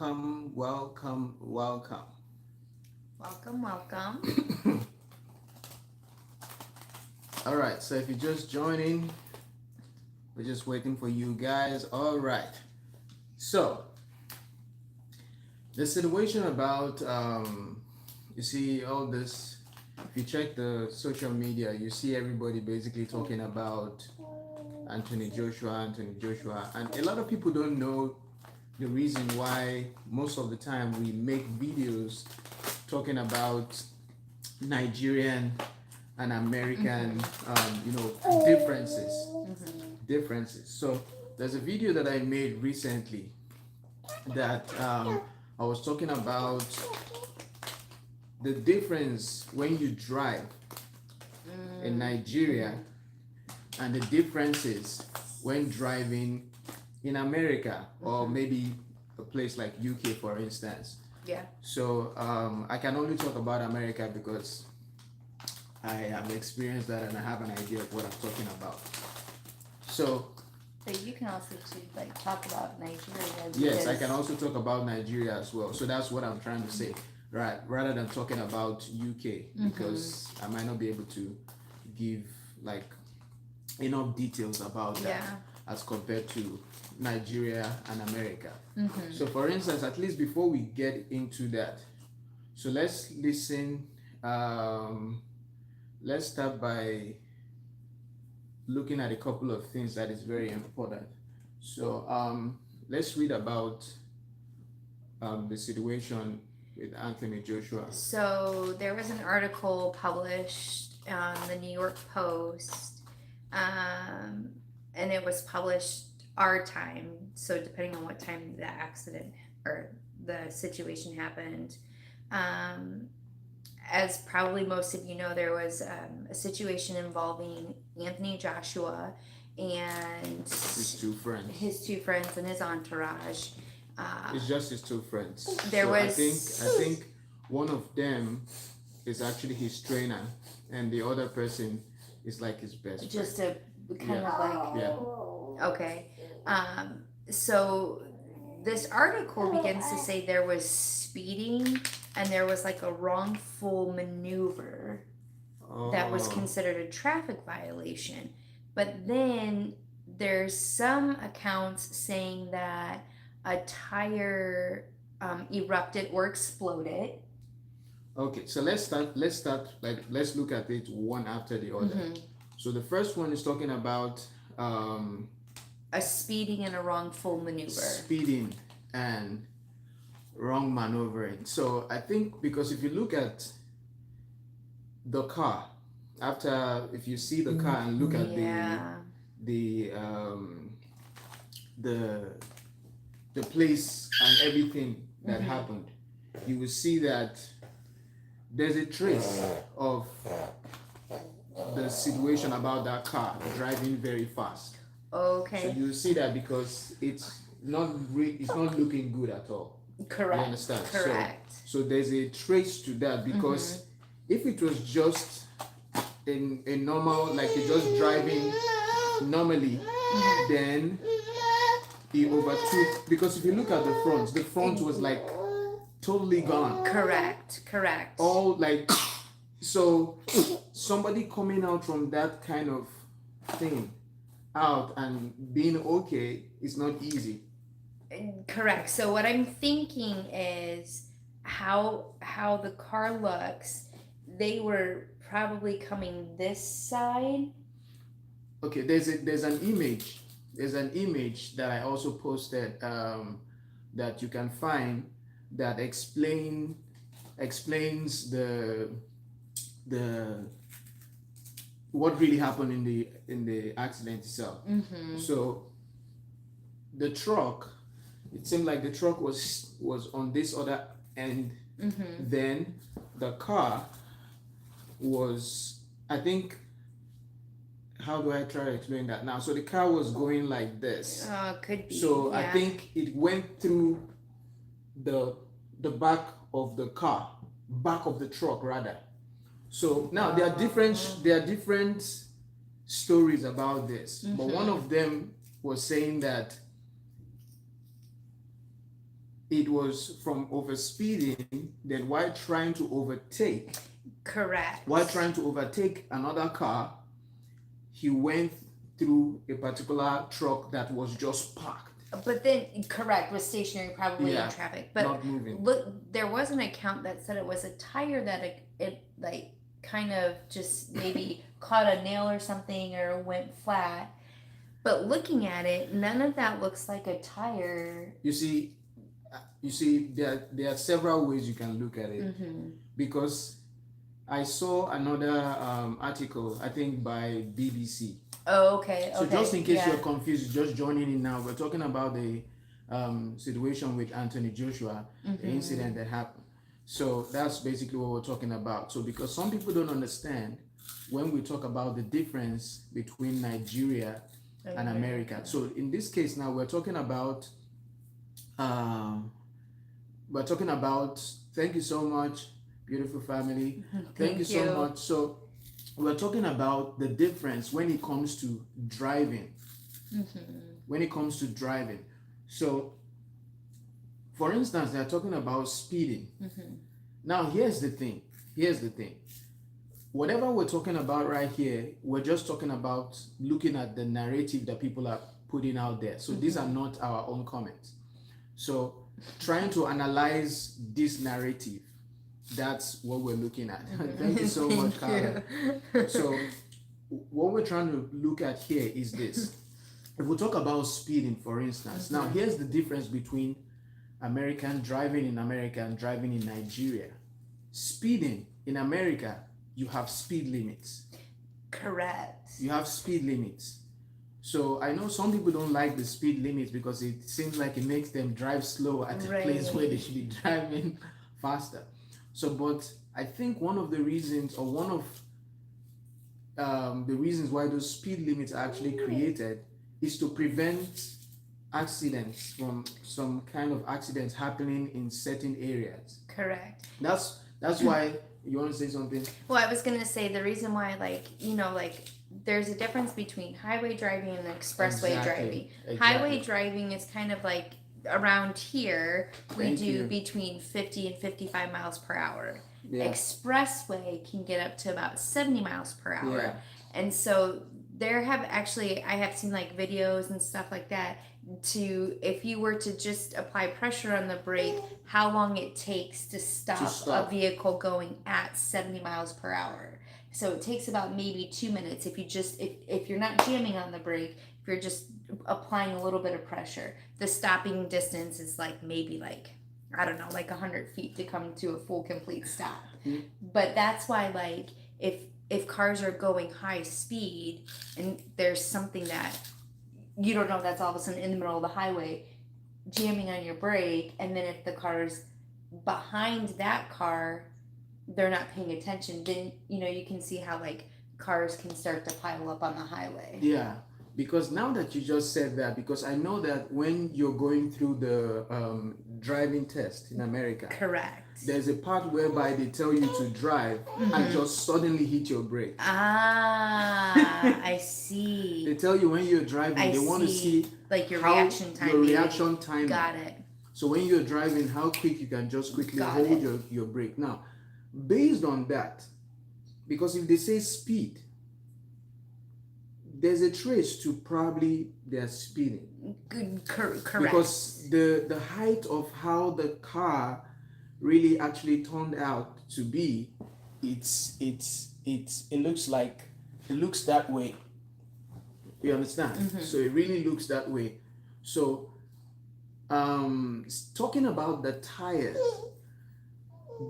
Welcome. Welcome. All right, so if you're just joining, we're just waiting for you guys. All right, so the situation about, you see, all this, if you check the social media, you see everybody basically talking about Anthony Joshua, and a lot of people don't know the reason why most of the time we make videos talking about Nigerian and American, differences. Differences. So there's a video that I made recently that I was talking about the difference when you drive in Nigeria and the differences when driving in America or maybe a place like UK, for instance. Yeah. So I can only talk about America because I have experienced that and I have an idea of what I'm talking about. So, But you can also talk about Nigeria. yes, I can also talk about Nigeria as well. So that's what I'm trying to say, right? Rather than talking about UK, because I might not be able to give like enough details about that as compared to Nigeria and America. So, for instance, at least before we get into that, so let's listen. Let's start by looking at a couple of things that is very important. So let's read about the situation with Anthony Joshua. So there was an article published on the New York Post, and it was published our time. So depending on what time the accident or the situation happened. As probably most of you know, there was a situation involving Anthony Joshua and His two friends. His two friends and his entourage. It's just his two friends. There so was. I think one of them is actually his trainer, and the other person is like his best just friend. a kind of like. Yeah. Okay. So this article begins to say there was speeding and there was like a wrongful maneuver that was considered a traffic violation. But then there's some accounts saying that a tire erupted or exploded. Okay, so let's let's look at it one after the other. So the first one is talking about a speeding and a wrongful maneuver. Speeding and wrong maneuvering. So I think because if you look at the car, if you see the car and look at the place and everything that happened, you will see that there's a trace of the situation about that car driving very fast. Okay. So you see that because it's not looking good at all. Correct. You understand? Correct. So there's a trace to that because if it was just in a normal, like you're just driving normally, then he overtook. Because if you look at the front was like totally gone. Correct. All like, so somebody coming out from that kind of thing out and being okay is not easy. Correct. So what I'm thinking is how the car looks. They were probably coming this side. Okay, there's an image. There's an image that I also posted that you can find that explains the what really happened in the accident itself. So the truck, it seemed like the truck was on this other end. Then the car was, I think, how do I try to explain that now? So the car was going like this. Could be. So I think it went through the back of the car, back of the truck rather. So now there are different stories about this, but one of them was saying that it was from overspeeding, then while trying to overtake, Correct. while trying to overtake another car, he went through a particular truck that was just parked. But then, correct, was stationary, probably Yeah, in traffic. But not moving. look, there was an account that said it was a tire that it like kind of just maybe caught a nail or something or went flat. But looking at it, none of that looks like a tire. You see, there are several ways you can look at it, Mm-hmm. because I saw another article, I think by BBC. Oh, okay. So just in case yeah. you're confused, just joining in now, we're talking about the situation with Anthony Joshua, the incident that happened. So that's basically what we're talking about. So because some people don't understand when we talk about the difference between Nigeria and America. So in this case now we're talking about thank you so much, beautiful family. Thank you so much. So we're talking about the difference when it comes to driving. When it comes to driving. So for instance, they're talking about speeding. Now here's the thing. Whatever we're talking about right here, we're just talking about looking at the narrative that people are putting out there. So these are not our own comments. So trying to analyze this narrative, that's what we're looking at. Thank you so much, Carla. So what we're trying to look at here is this. If we talk about speeding, for instance, now here's the difference between driving in America and driving in Nigeria. Speeding in America, you have speed limits. Correct. You have speed limits. So I know some people don't like the speed limits because it seems like it makes them drive slow at a place where they should be driving faster. So, but I think one of the reasons, or one of the reasons why those speed limits are actually created is to prevent accidents, from some kind of accidents happening in certain areas. Correct. That's why. You want to say something? Well, I was gonna say the reason why, there's a difference between highway driving and expressway driving. Highway driving is kind of like around here. We do between 50 and 55 miles per hour. Yeah. Expressway can get up to about 70 miles per hour. Yeah. And so I have seen like videos and stuff like that, if you were to just apply pressure on the brake, how long it takes to stop a vehicle going at 70 miles per hour. So it takes about maybe 2 minutes if you're not jamming on the brake, if you're just applying a little bit of pressure. The stopping distance is maybe 100 feet to come to a full complete stop. But that's why if cars are going high speed and there's something that you don't know that's all of a sudden in the middle of the highway, jamming on your brake, and then if the car's behind that car, they're not paying attention, then you can see how cars can start to pile up on the highway. Yeah, because now that you just said that, because I know that when you're going through the driving test in America, correct, there's a part whereby they tell you to drive and just suddenly hit your brake. I see. They tell you when you're driving, they want to see your reaction time. Your reaction time. Got it. So when you're driving, how quick you can just quickly hold your brake. Now, based on that, because if they say speed, there's a trace to probably their speeding. Correct. Because the height of how the car really actually turned out to be, it looks that way. You understand? So it really looks that way. So talking about the tires,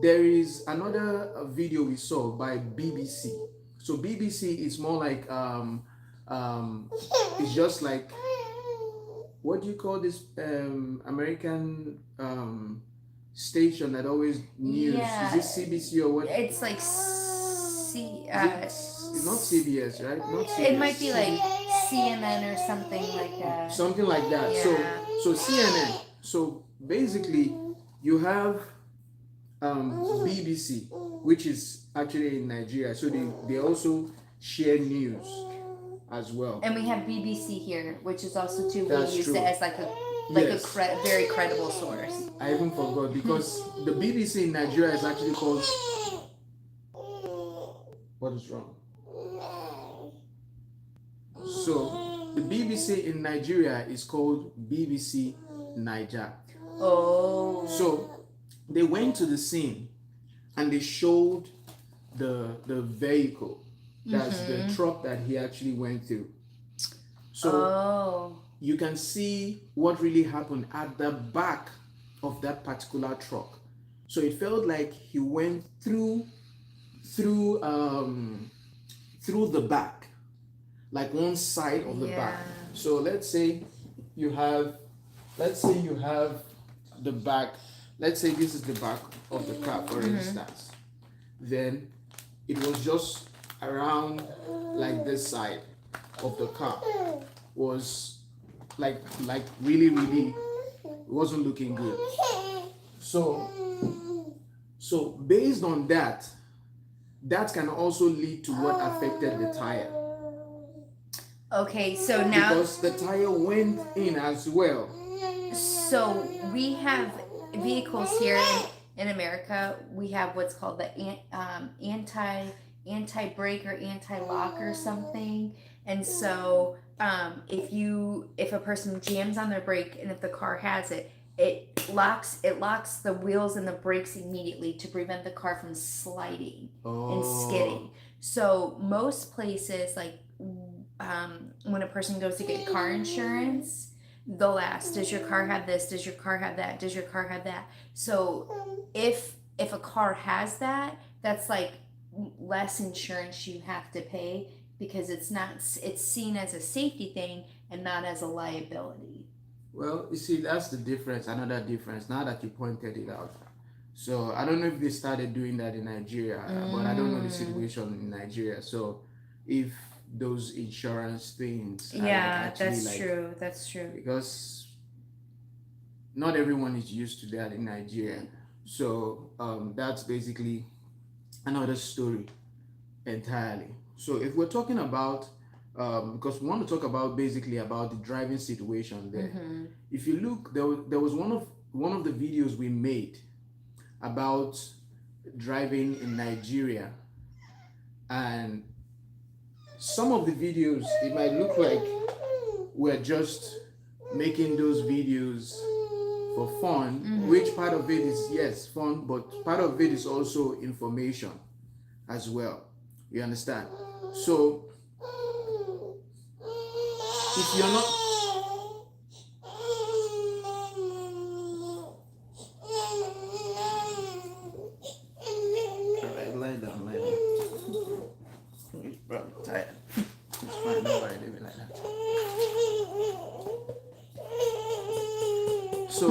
there is another video we saw by BBC. So BBC is more like it's just like, what do you call this American station that always news? Yeah. Is it CBC or what? It's like it's not CBS, right? Not CBS. It might be like CNN or something like that. Something like that. Yeah. So CNN. So basically, you have BBC, which is actually in Nigeria. So they also share news as well. And we have BBC here, which is also too. That's we use true. it as like like Yes. a very credible source. I even forgot because the BBC in Nigeria is actually called. What is wrong? So the BBC in Nigeria is called BBC Niger. Oh. So they went to the scene and they showed the vehicle. That's the truck that he actually went through. So you can see what really happened at the back of that particular truck. So it felt like he went through the back, like one side of the back. So let's say you have the back. Let's say this is the back of the car, for instance. Then it was just around like this side of the car was like really it wasn't looking good. So based on that can also lead to what affected the tire. Okay, so now because the tire went in as well. So we have vehicles here in America. We have what's called the anti-brake or anti-lock or something. And so if a person jams on their brake and if the car has it, it locks the wheels and the brakes immediately to prevent the car from sliding and skidding. So most places, like when a person goes to get car insurance, they'll ask, does your car have this? Does your car have that? Does your car have that? So if a car has that, that's like less insurance you have to pay because it's seen as a safety thing and not as a liability. Well, you see, that's the difference, another difference, now that you pointed it out. So I don't know if they started doing that in Nigeria, but I don't know the situation in Nigeria. So if those insurance things that's true because not everyone is used to that in Nigeria. So that's basically another story entirely. So if we're talking about because we want to talk about basically about the driving situation there. If you look, there was one of the videos we made about driving in Nigeria, and some of the videos, it might look like we're just making those videos for fun, which part of it is, yes, fun, but part of it is also information as well. You understand? So if you're not lie down. He's probably tired. It's fine, nobody leave it like that. So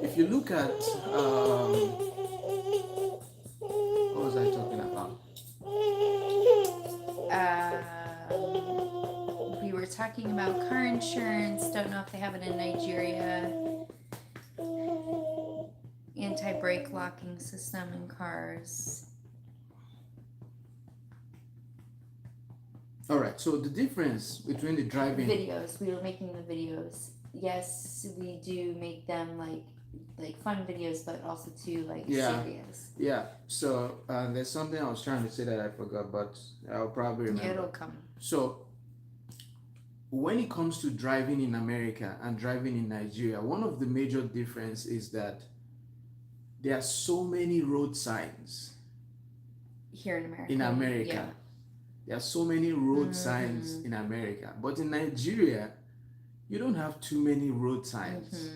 if you look at what was I talking about? We were talking about car insurance. Don't know if they have it in Nigeria. Anti-brake locking system in cars. All right. So the difference between the driving videos, we were making the videos. Yes, we do make them like fun videos, but also too serious. Yeah. So there's something I was trying to say that I forgot, but I'll probably remember. Yeah, it'll come. So when it comes to driving in America and driving in Nigeria, one of the major difference is that there are so many road signs here in America. Yeah. There are so many road signs in America, but in Nigeria, you don't have too many road signs.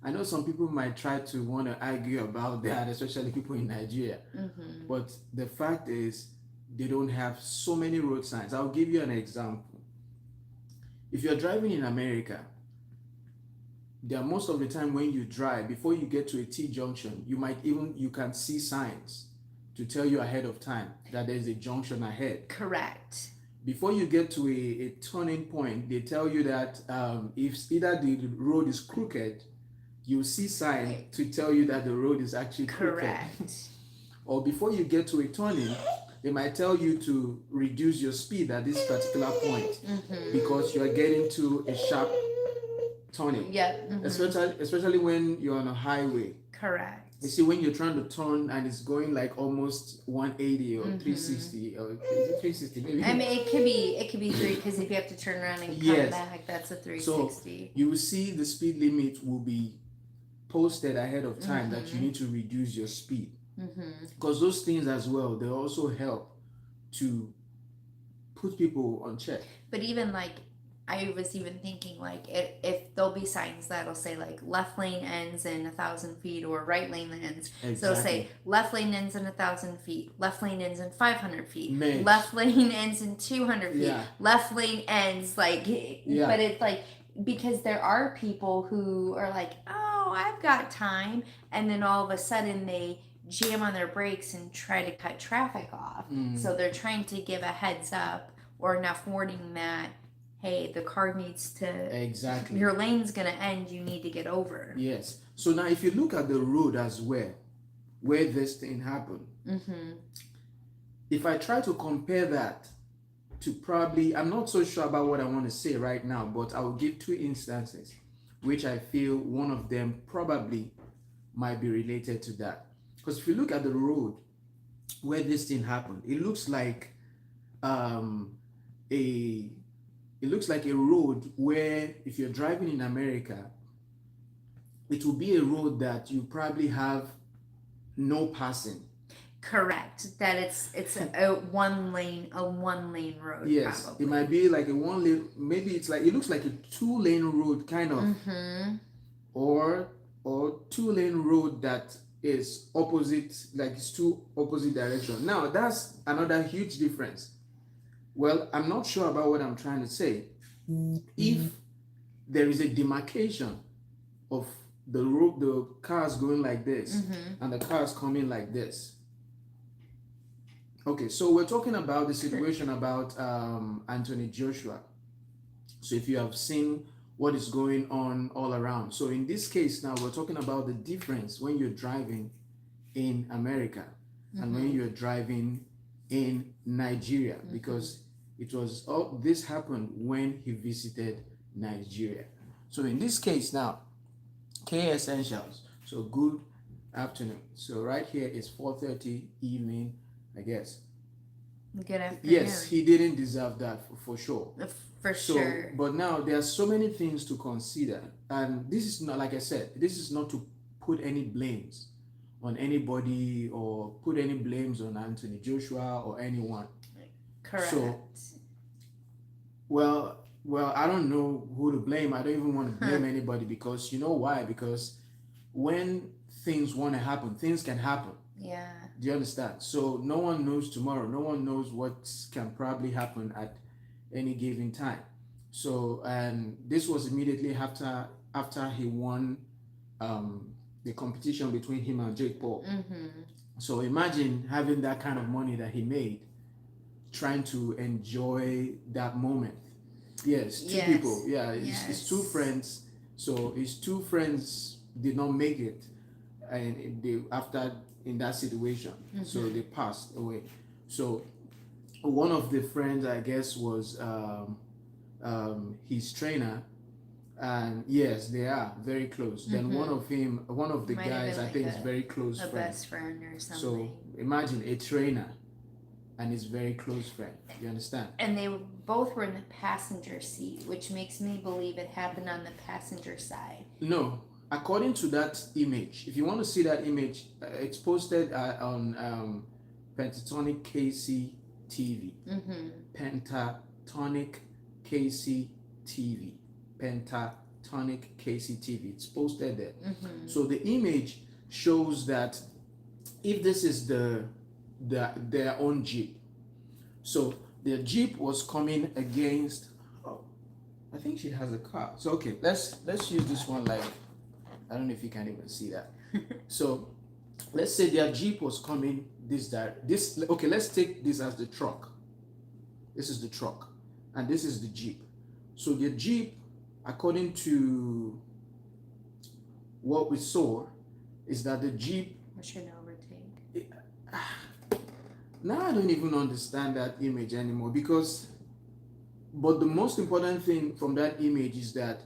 I know some people might try to want to argue about that, especially people in Nigeria. But the fact is, they don't have so many road signs. I'll give you an example. If you're driving in America, there are most of the time when you drive, before you get to a T-junction, you can see signs to tell you ahead of time that there's a junction ahead. Correct. Before you get to a turning point, they tell you that if either the road is crooked, you'll see sign to tell you that the road is actually crooked. Correct. Or before you get to a turning, they might tell you to reduce your speed at this particular point because you are getting to a sharp tonic. Yep. Especially when you're on a highway. Correct. You see, when you're trying to turn and it's going like almost 180 or 360 or 360 maybe. I mean, it could be three, because if you have to turn around and come back, that's a 360. So you will see the speed limit will be posted ahead of time that you need to reduce your speed. Because those things as well, they also help to put people on check. But even like, I was even thinking like, if there'll be signs that'll say like left lane ends in 1,000 feet or right lane ends. Exactly. So it'll say left lane ends in 1,000 feet, left lane ends in 500 feet, Man. left lane ends in 200 feet, left lane ends like, but it's like, because there are people who are like, oh, I've got time. And then all of a sudden they jam on their brakes and try to cut traffic off. So they're trying to give a heads up or enough warning that, hey, the car needs to, your lane's gonna end, you need to get over. Yes. So now if you look at the road as well, where this thing happened, if I try to compare that to probably, I'm not so sure about what I want to say right now, but I will give two instances which I feel one of them probably might be related to that. Because if you look at the road where this thing happened, it looks like a road where if you're driving in America, it will be a road that you probably have no passing. Correct. That it's a one lane road. Yes, probably. It might be like a one lane. Maybe it looks like a 2-lane road kind of, or 2-lane road that is opposite, like it's two opposite direction. Now that's another huge difference. Well, I'm not sure about what I'm trying to say. If there is a demarcation of the road, the cars going like this, and the cars coming like this. Okay, so we're talking about the situation about Anthony Joshua. So if you have seen what is going on all around. So in this case now, we're talking about the difference when you're driving in America and when you're driving in Nigeria, because it was all this happened when he visited Nigeria. So in this case now, K Essentials. So good afternoon. So right here is 4:30 evening, I guess. Good afternoon. Yes, he didn't deserve that for sure. For sure. But now there are so many things to consider, and this is not, like I said, this is not to put any blames on anybody or put any blames on Anthony Joshua or anyone. Correct. So, well, I don't know who to blame. I don't even want to blame anybody, because you know why? Because when things want to happen, things can happen. Yeah. Do you understand? So no one knows tomorrow. No one knows what can probably happen at any given time. So, and this was immediately after he won the competition between him and Jake Paul. So imagine having that kind of money that he made, trying to enjoy that moment. Yes, two people. Yeah, his two friends. So his two friends did not make it, and they after in that situation, so they passed away. So one of the friends, I guess, was his trainer, and yes, they are very close. Then one of the guys, I think, is very close friend. Best friend or something. So imagine a trainer and his very close friend. You understand? And they both were in the passenger seat, which makes me believe it happened on the passenger side. No, according to that image, if you want to see that image, it's posted on Pentatonic KC TV. Pentatonic KC TV. Pentatonic KC TV. It's posted there. So the image shows that if this is their own Jeep, so their Jeep was coming against. Oh, I think she has a car. So okay, let's use this one. Like, I don't know if you can even see that. So let's say their Jeep was coming this. Okay, let's take this as the truck. This is the truck, and this is the Jeep. So the Jeep, according to what we saw, is that the Jeep should overtake. Now I don't even understand that image anymore, but the most important thing from that image is that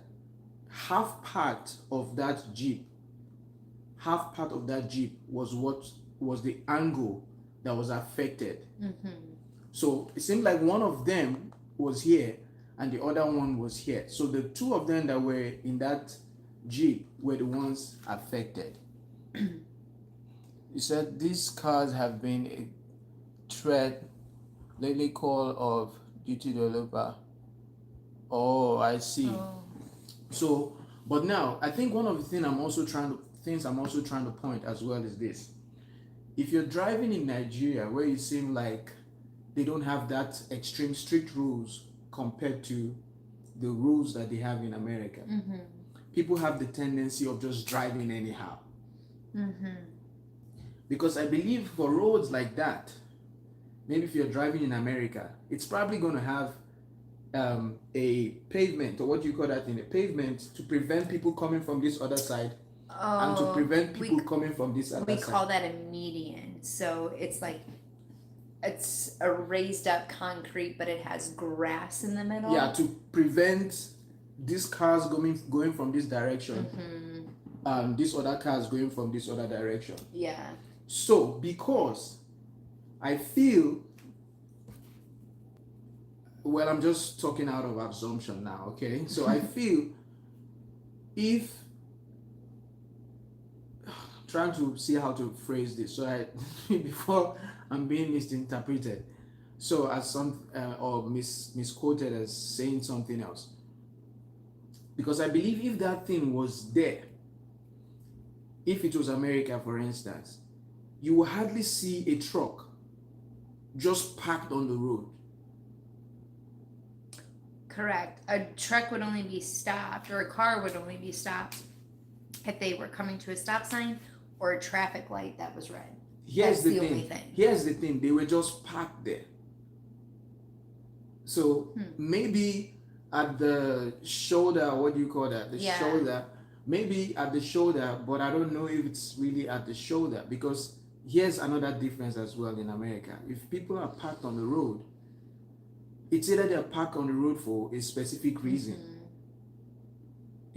half part of that Jeep, was what was the angle that was affected. So it seemed like one of them was here and the other one was here. So the two of them that were in that Jeep were the ones affected. You said these cars have been a threat lately call of duty developer. Oh, I see. So, but now I think one of the things I'm also trying to point as well is this: if you're driving in Nigeria, where you seem like they don't have that extreme strict rules compared to the rules that they have in America, people have the tendency of just driving anyhow. Because I believe for roads like that, maybe if you're driving in America, it's probably going to have a pavement, or what do you call that thing, a pavement, to prevent people coming from this other side, and to prevent people coming from this other side. We call that a median. So it's like, it's a raised up concrete, but it has grass in the middle. Yeah, to prevent these cars going from this direction, these other cars going from this other direction. Yeah. So because I feel, well, I'm just talking out of assumption now, okay? So I feel if, trying to see how to phrase this, so I before I'm being misinterpreted, so as some or misquoted as saying something else, because I believe if that thing was there, if it was America, for instance, you will hardly see a truck just parked on the road. Correct. A truck would only be stopped, or a car would only be stopped if they were coming to a stop sign or a traffic light that was red. Here's the thing. They were just parked there. So maybe at the shoulder, what do you call that? Shoulder. Maybe at the shoulder, but I don't know if it's really at the shoulder, because here's another difference as well in America. If people are parked on the road, it's either they're parked on the road for a specific reason.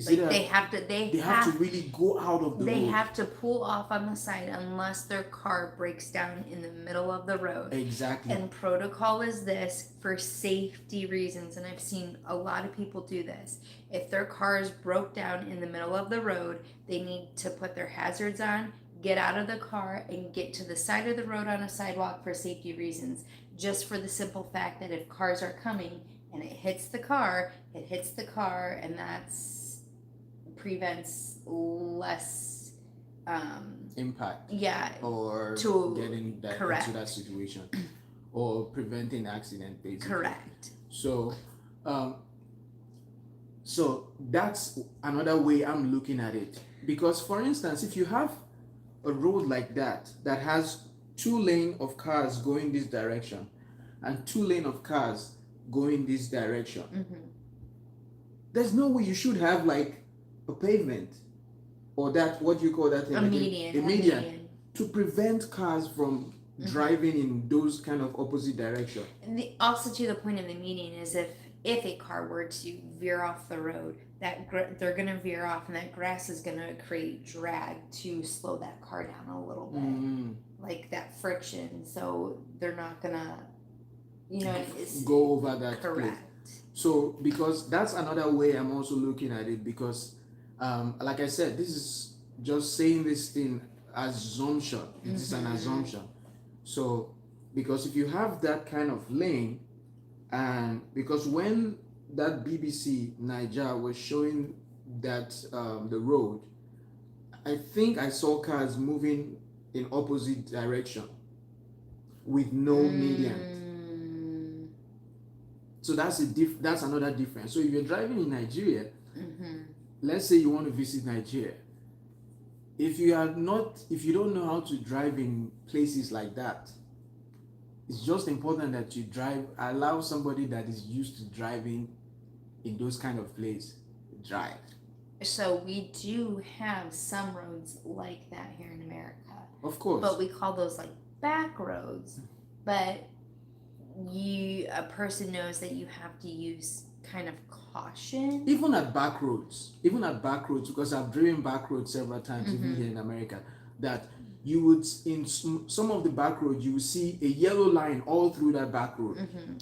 Like they have to really go out of the road. They have to pull off on the side unless their car breaks down in the middle of the road. Exactly. And protocol is this for safety reasons, and I've seen a lot of people do this. If their cars broke down in the middle of the road, they need to put their hazards on, get out of the car, and get to the side of the road on a sidewalk for safety reasons. Just for the simple fact that if cars are coming and it hits the car, and that's prevents less impact. Yeah. Or getting that into that situation, or preventing accident, basically. Correct. So, so that's another way I'm looking at it. Because, for instance, if you have a road like that has 2 lanes of cars going this direction and 2 lanes of cars going this direction, there's no way you should have like a pavement, or that, what do you call that thing? A median to prevent cars from driving in those kind of opposite direction. And also to the point of the median is if a car were to veer off the road, they're going to veer off, and that grass is going to create drag to slow that car down a little bit, like that friction. So they're not going to, go over that. Correct. Place. So because that's another way I'm also looking at it, because like I said, this is just saying this thing assumption. It is an assumption. So because if you have that kind of lane, and because when that BBC Niger was showing that the road, I think I saw cars moving in opposite direction with no median. So that's another difference. So if you're driving in Nigeria, let's say you want to visit Nigeria, if you don't know how to drive in places like that, it's just important that you allow somebody that is used to driving in those kind of places drive. So we do have some roads like that here in America. Of course. But we call those like back roads. But a person knows that you have to use kind of caution. Even at back roads, because I've driven back roads several times, even here in America, that you would, in some of the back roads, you will see a yellow line all through that back road.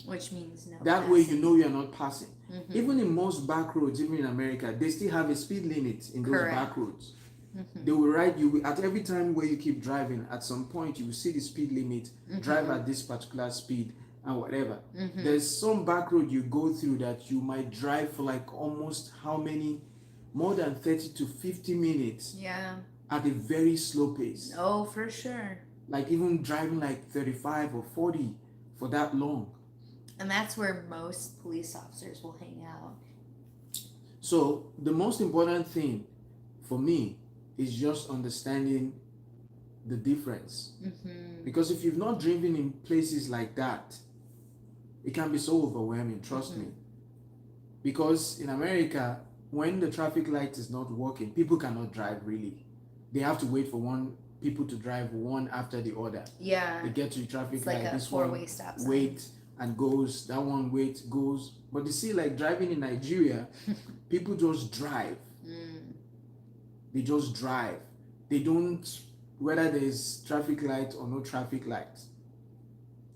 Which means no that passing. way you know you're not passing. Even in most back roads, even in America, they still have a speed limit in those back roads. They will write you at every time where you keep driving, at some point you will see the speed limit, drive at this particular speed and whatever. There's some back road you go through that you might drive for like almost more than 30 to 50 minutes. Yeah. At a very slow pace. Oh, for sure. Like even driving like 35 or 40 for that long. And that's where most police officers will hang out. So the most important thing for me is just understanding the difference. Because if you've not driven in places like that, it can be so overwhelming, trust me. Because in America, when the traffic light is not working, people cannot drive really. They have to wait for people to drive one after the other. Yeah. They get to the traffic light. Like this four-way stop sign. Wait and goes. That one wait goes. But you see, like driving in Nigeria, people just drive. They just drive. They don't, whether there's traffic light or no traffic light.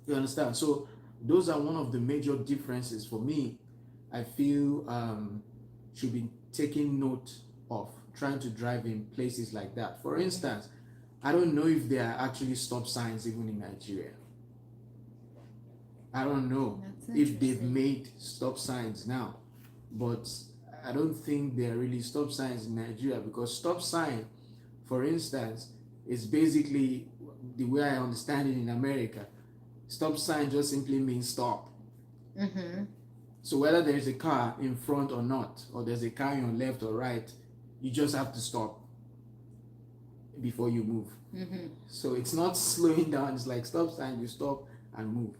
You understand? So those are one of the major differences for me. I feel should be taken note of. Trying to drive in places like that. For instance, I don't know if there are actually stop signs even in Nigeria. I don't know if they've made stop signs now, but I don't think there are really stop signs in Nigeria, because stop sign, for instance, is basically the way I understand it in America. Stop sign just simply means stop. So whether there's a car in front or not, or there's a car on your left or right, you just have to stop before you move. So it's not slowing down. It's like stop sign, you stop and move.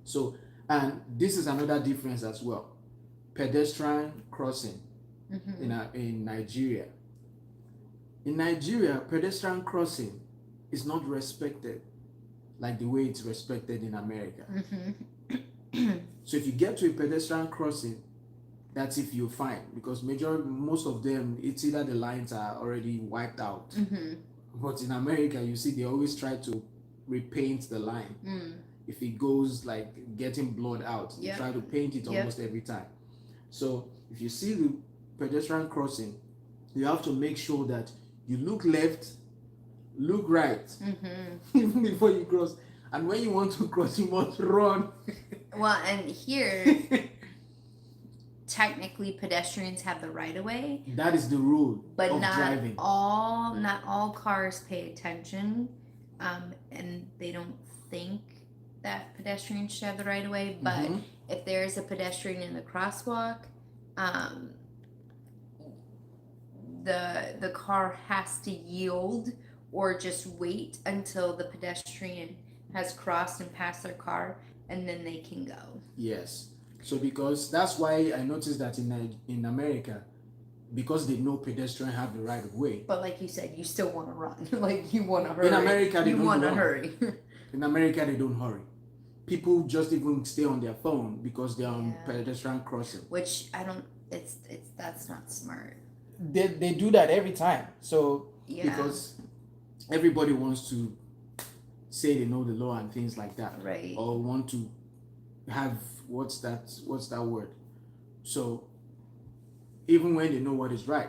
So, and this is another difference as well. Pedestrian crossing in Nigeria. In Nigeria, pedestrian crossing is not respected like the way it's respected in America. So if you get to a pedestrian crossing, that's if you're fine, because most of them, it's either the lines are already wiped out. But in America, you see, they always try to repaint the line. If it goes like getting blurred out, they try to paint it almost every time. So if you see the pedestrian crossing, you have to make sure that you look left, look right, even before you cross. And when you want to cross, you must run. Well, and here, technically pedestrians have the right of way. That is the rule but of driving. Not all cars pay attention, and they don't think that pedestrians should have the right of way. But if there's a pedestrian in the crosswalk, the car has to yield or just wait until the pedestrian has crossed and passed their car, and then they can go. Yes. So because that's why I noticed that in America, because they know pedestrians have the right of way. But like you said, you still want to run. Like you want to hurry. In America, they you want to hurry. In America, they don't hurry. People just even stay on their phone because they're on pedestrian crossing. Which I don't. That's not smart. They do that every time. So because everybody wants to say they know the law and things like that, right? Or want to have what's that word? So even when they know what is right,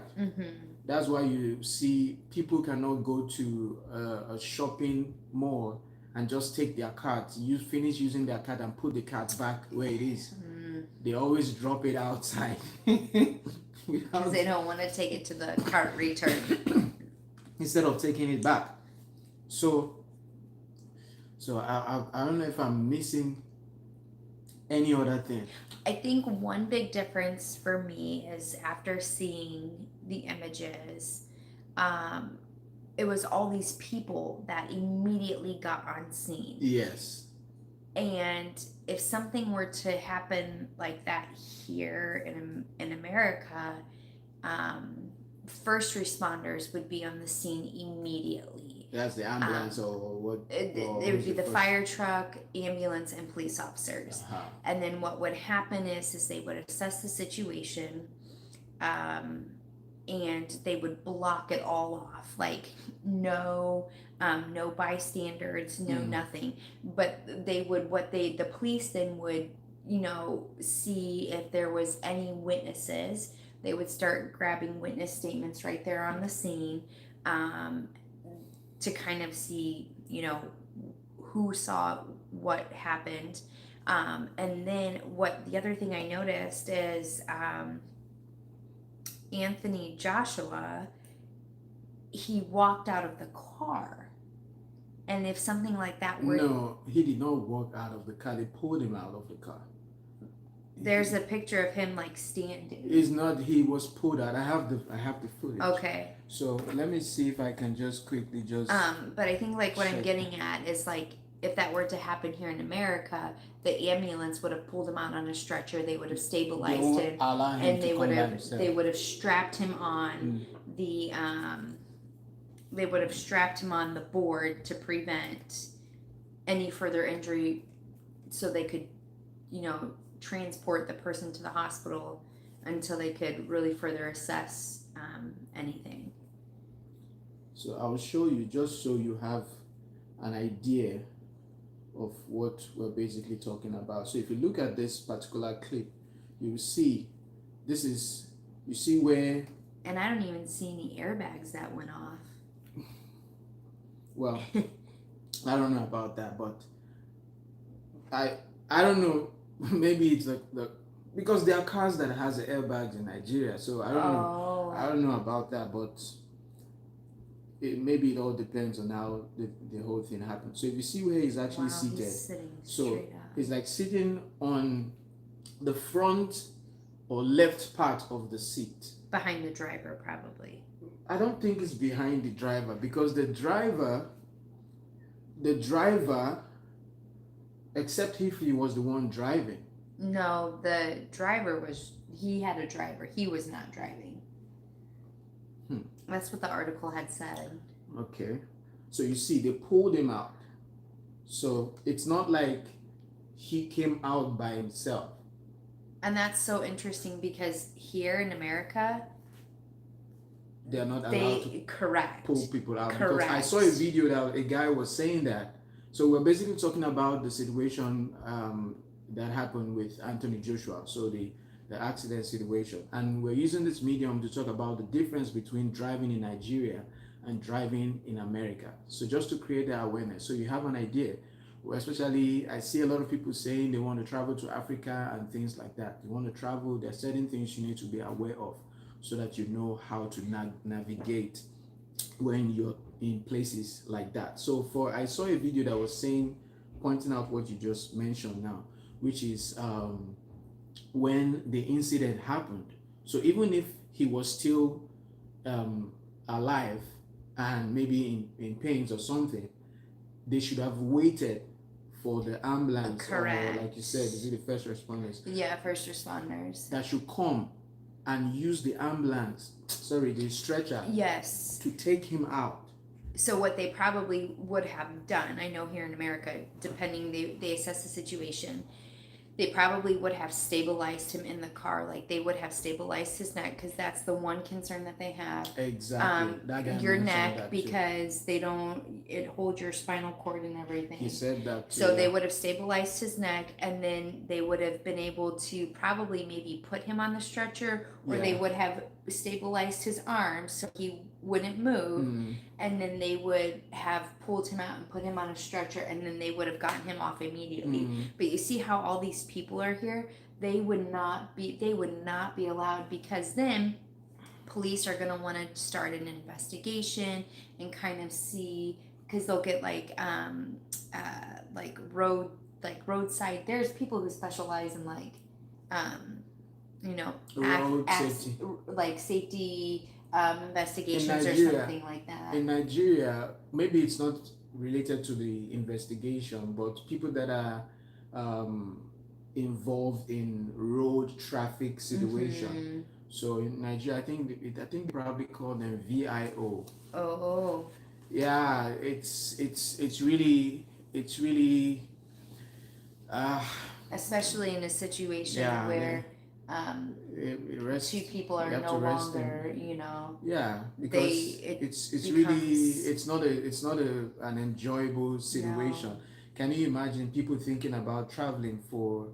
that's why you see people cannot go to a shopping mall and just take their cart. You finish using their cart and put the cart back where it is. They always drop it outside because they don't want to take it to the cart return instead of taking it back. So I don't know if I'm missing any other thing. I think one big difference for me is after seeing the images, it was all these people that immediately got on scene. Yes. And if something were to happen like that here in America, first responders would be on the scene immediately. That's the ambulance or what? Or It would who's be the the first? fire truck, ambulance, and police officers. Uh-huh. And then what would happen is they would assess the situation, um, and they would block it all off, like no, no bystanders, no nothing. But they would the police then would, see if there was any witnesses. They would start grabbing witness statements right there on the scene, um, to kind of see, who saw what happened. And then what the other thing I noticed is, Anthony Joshua, he walked out of the car. And if something like that were. No, he did not walk out of the car. They pulled him out of the car. There's a picture of him like standing. It's not. He was pulled out. I have the footage. Okay. So let me see if I can just quickly just. But I think like what I'm check. getting at is like if that were to happen here in America, the ambulance would have pulled him out on a stretcher. They would have stabilized him, and they would have strapped him on the they would have strapped him on the board to prevent any further injury, so they could, transport the person to the hospital until they could really further assess anything. So I'll show you just so you have an idea of what we're basically talking about. So if you look at this particular clip, you will see you see where. And I don't even see any airbags that went off. Well, I don't know about that, but I don't know. Maybe it's the because there are cars that has the airbags in Nigeria, so I don't know. I don't know about that, but maybe it all depends on how the whole thing happened. So if you see where he's actually seated, so he's like sitting on the front or left part of the seat. Behind the driver, probably. I don't think it's behind the driver because the driver, except if he was the one driving. No, the driver he had a driver. He was not driving. That's what the article had said. Okay. So you see, they pulled him out. So it's not like he came out by himself. And that's so interesting because here in America, they are not allowed to pull people out. Correct. Because I saw a video that a guy was saying that. So we're basically talking about the situation that happened with Anthony Joshua. So the accident situation. And we're using this medium to talk about the difference between driving in Nigeria and driving in America. So just to create that awareness. So you have an idea. Especially, I see a lot of people saying they want to travel to Africa and things like that. You want to travel, there are certain things you need to be aware of so that you know how to navigate when you're in places like that. So I saw a video that was pointing out what you just mentioned now, which is when the incident happened. So even if he was still alive and maybe in pains or something, they should have waited for the ambulance. Correct. Or like you said, is it the first responders? Yeah, first responders. That should come and use the the stretcher. Yes. To take him out. So what they probably would have done, I know here in America, depending, they assess the situation, they probably would have stabilized him in the car. Like they would have stabilized his neck, because that's the one concern that they have. Exactly. Your neck, because it holds your spinal cord and everything. He said that too. So they would have stabilized his neck, and then they would have been able to probably maybe put him on the stretcher, or they would have stabilized his arms so he wouldn't move, and then they would have pulled him out and put him on a stretcher, and then they would have gotten him off immediately. But you see how all these people are here? They would not be allowed, because then police are going to want to start an investigation and kind of see, because they'll get roadside. There's people who specialize in safety investigations or something like that. In Nigeria, maybe it's not related to the investigation, but people that are involved in road traffic situation. So in Nigeria, I think they probably call them VIO. Oh. yeah, it's really it's really uh especially in a situation yeah, where it two rest. people You are have to no rest in. longer, you know, Yeah, they because it it's really becomes it's not an enjoyable situation. no. Can you imagine people thinking about traveling for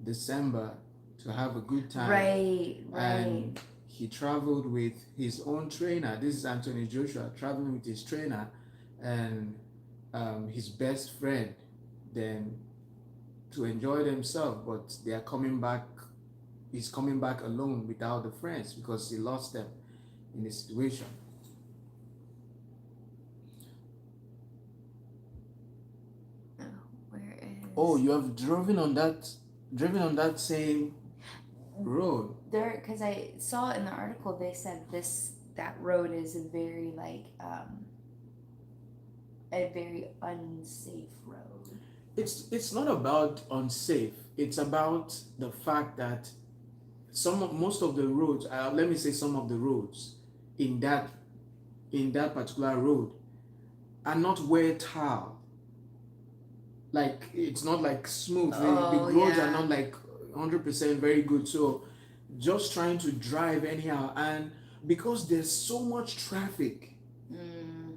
December to have a good time, Right, right. and he traveled with his own trainer. This is Anthony Joshua traveling with his trainer and his best friend, then to enjoy themselves, but they are coming back. He's coming back alone without the friends because he lost them in the situation. Oh, where Oh, is you have driven on that same road. there? Because I saw in the article they said that road is a very like a very unsafe road. It's not about unsafe. It's about the fact that most of the roads, let me say some of the roads in that particular road are not well tiled. Like it's not like smooth. The Oh roads are yeah. not like 100% very good. So just trying to drive anyhow, and because there's so much traffic, Mm,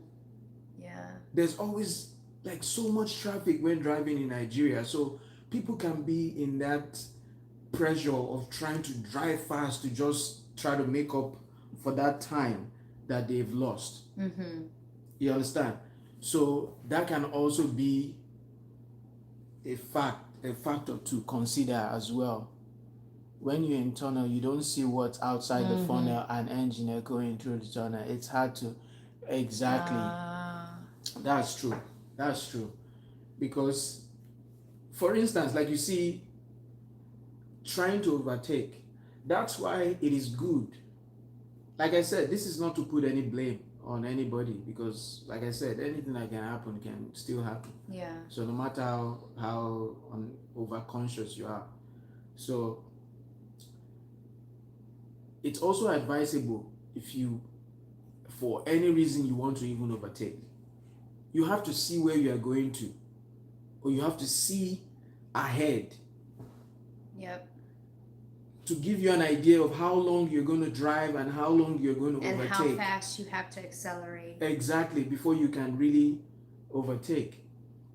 yeah. there's always like so much traffic when driving in Nigeria. So people can be in that pressure of trying to drive fast to just try to make up for that time that they've lost. Mm-hmm. You understand? So that can also be a factor to consider as well. When you're in tunnel, you don't see what's outside the Mm-hmm. funnel and engineer going through the tunnel. It's hard to exactly. Uh, That's true. That's true. Because, for instance, like you see, trying to overtake, that's why it is good. Like I said, this is not to put any blame on anybody because, like I said, anything that can happen can still happen. yeah. So no matter how overconscious you are, so it's also advisable if you, for any reason you want to even overtake, you have to see where you are going to, or you have to see ahead Yep. to give you an idea of how long you're going to drive and how long you're going to And how overtake. fast you have to accelerate. Exactly, before you can really overtake.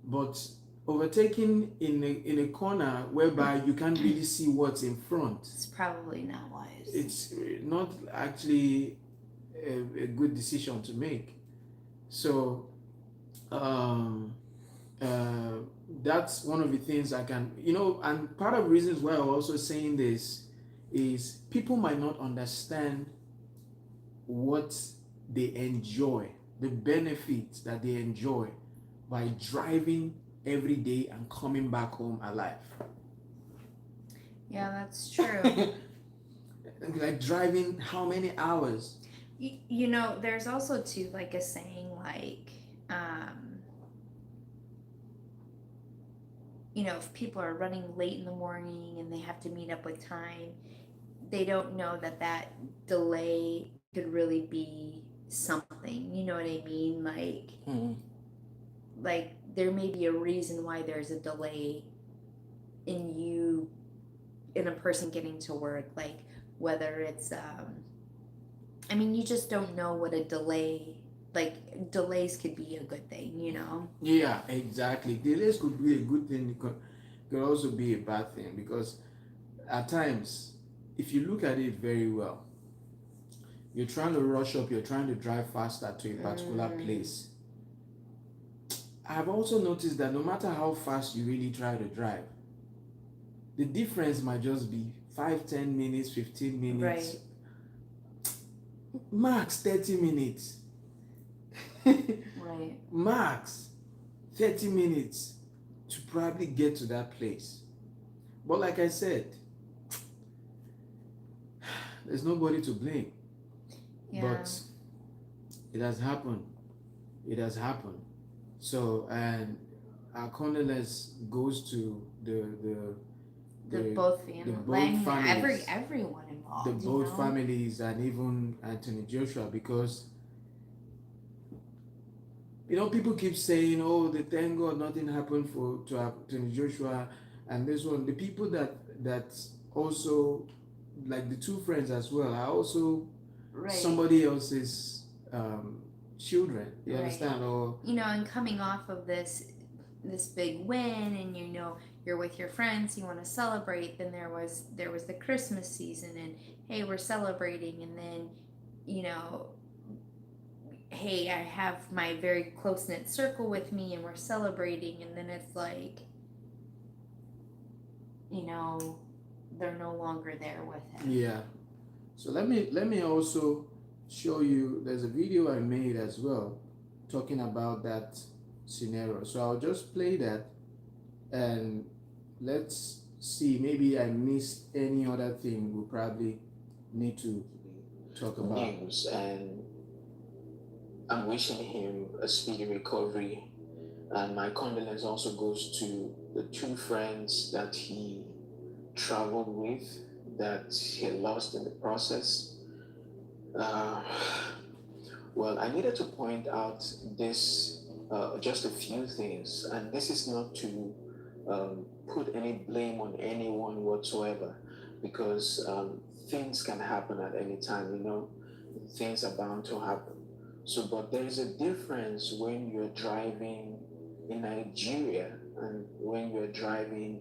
But overtaking in a corner whereby you can't really see what's in front, It's probably not wise. it's not actually a good decision to make. So um, uh, that's one of the things I can, and part of the reasons why I'm also saying this is people might not understand what they enjoy, the benefits that they enjoy by driving every day and coming back home alive. Yeah, that's true. Like driving how many hours? You know, there's also too like a saying like, um, you know, if people are running late in the morning and they have to meet up with time, they don't know that that delay could really be something. You know what I mean? Mm-hmm. Like there may be a reason why there's a delay in you in a person getting to work, like whether it's I mean, you just don't know what a delay, like delays could be a good thing, you know. Yeah, exactly. Delays could be a good thing. It could also be a bad thing because at times, if you look at it very well, you're trying to rush up, you're trying to drive faster to a particular place. I've also noticed that no matter how fast you really try to drive, the difference might just be 5, 10 minutes, 15 minutes, Right. max 30 minutes. Right. Max 30 minutes to probably get to that place. But like I said, there's nobody to blame. Yeah. But it has happened. It has happened. So, and our condolence goes to The the both family, the both families, everyone the involved, you both know. families, and even Anthony Joshua, because People keep saying, "Oh, they thank God nothing happened to Joshua," and this one. The people that also, like the two friends as well, are also Right. somebody else's children. You Right. understand? Or And coming off of this big win, and you're with your friends, you want to celebrate, then there was the Christmas season, and hey, we're celebrating, and then you know hey, I have my very close knit circle with me, and we're celebrating, and then it's like, you know, they're no longer there with him. yeah. So let me also show you. There's a video I made as well, talking about that scenario. So I'll just play that, and let's see. Maybe I missed any other thing we probably need to talk about. News, and I'm wishing him a speedy recovery. And my condolence also goes to the two friends that he traveled with that he lost in the process. Uh, well, I needed to point out this, just a few things, and this is not to put any blame on anyone whatsoever, because things can happen at any time, things are bound to happen. So, but there is a difference when you're driving in Nigeria and when you're driving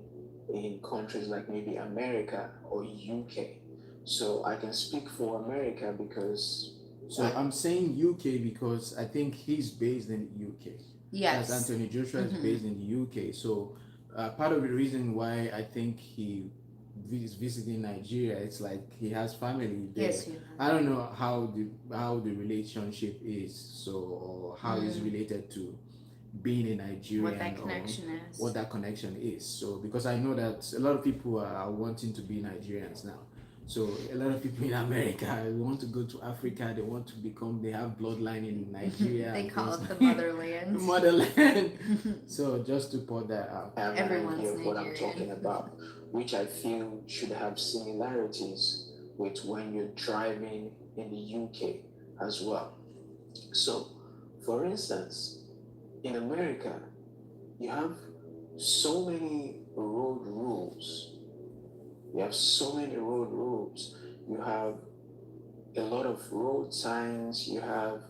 in countries like maybe America or UK. So I can speak for America because. So I'm saying UK because I think he's based in the UK. Yes. As Anthony Joshua is based in the UK. So part of the reason why I think he is visiting Nigeria, it's like he has family there. Yes, I don't know how the relationship is, so, or how it's related to being in Nigeria, what that connection is. What that connection is. So because I know that a lot of people are wanting to be Nigerians now. So a lot of people in America want to go to Africa. They want to they have bloodline in Nigeria. They call it the motherland. Motherland. So just to put that out. Everyone's Nigerian. What I'm talking about, which I feel should have similarities with when you're driving in the UK as well. So, for instance, in America, you have so many road rules. You have so many road rules. You have a lot of road signs. You have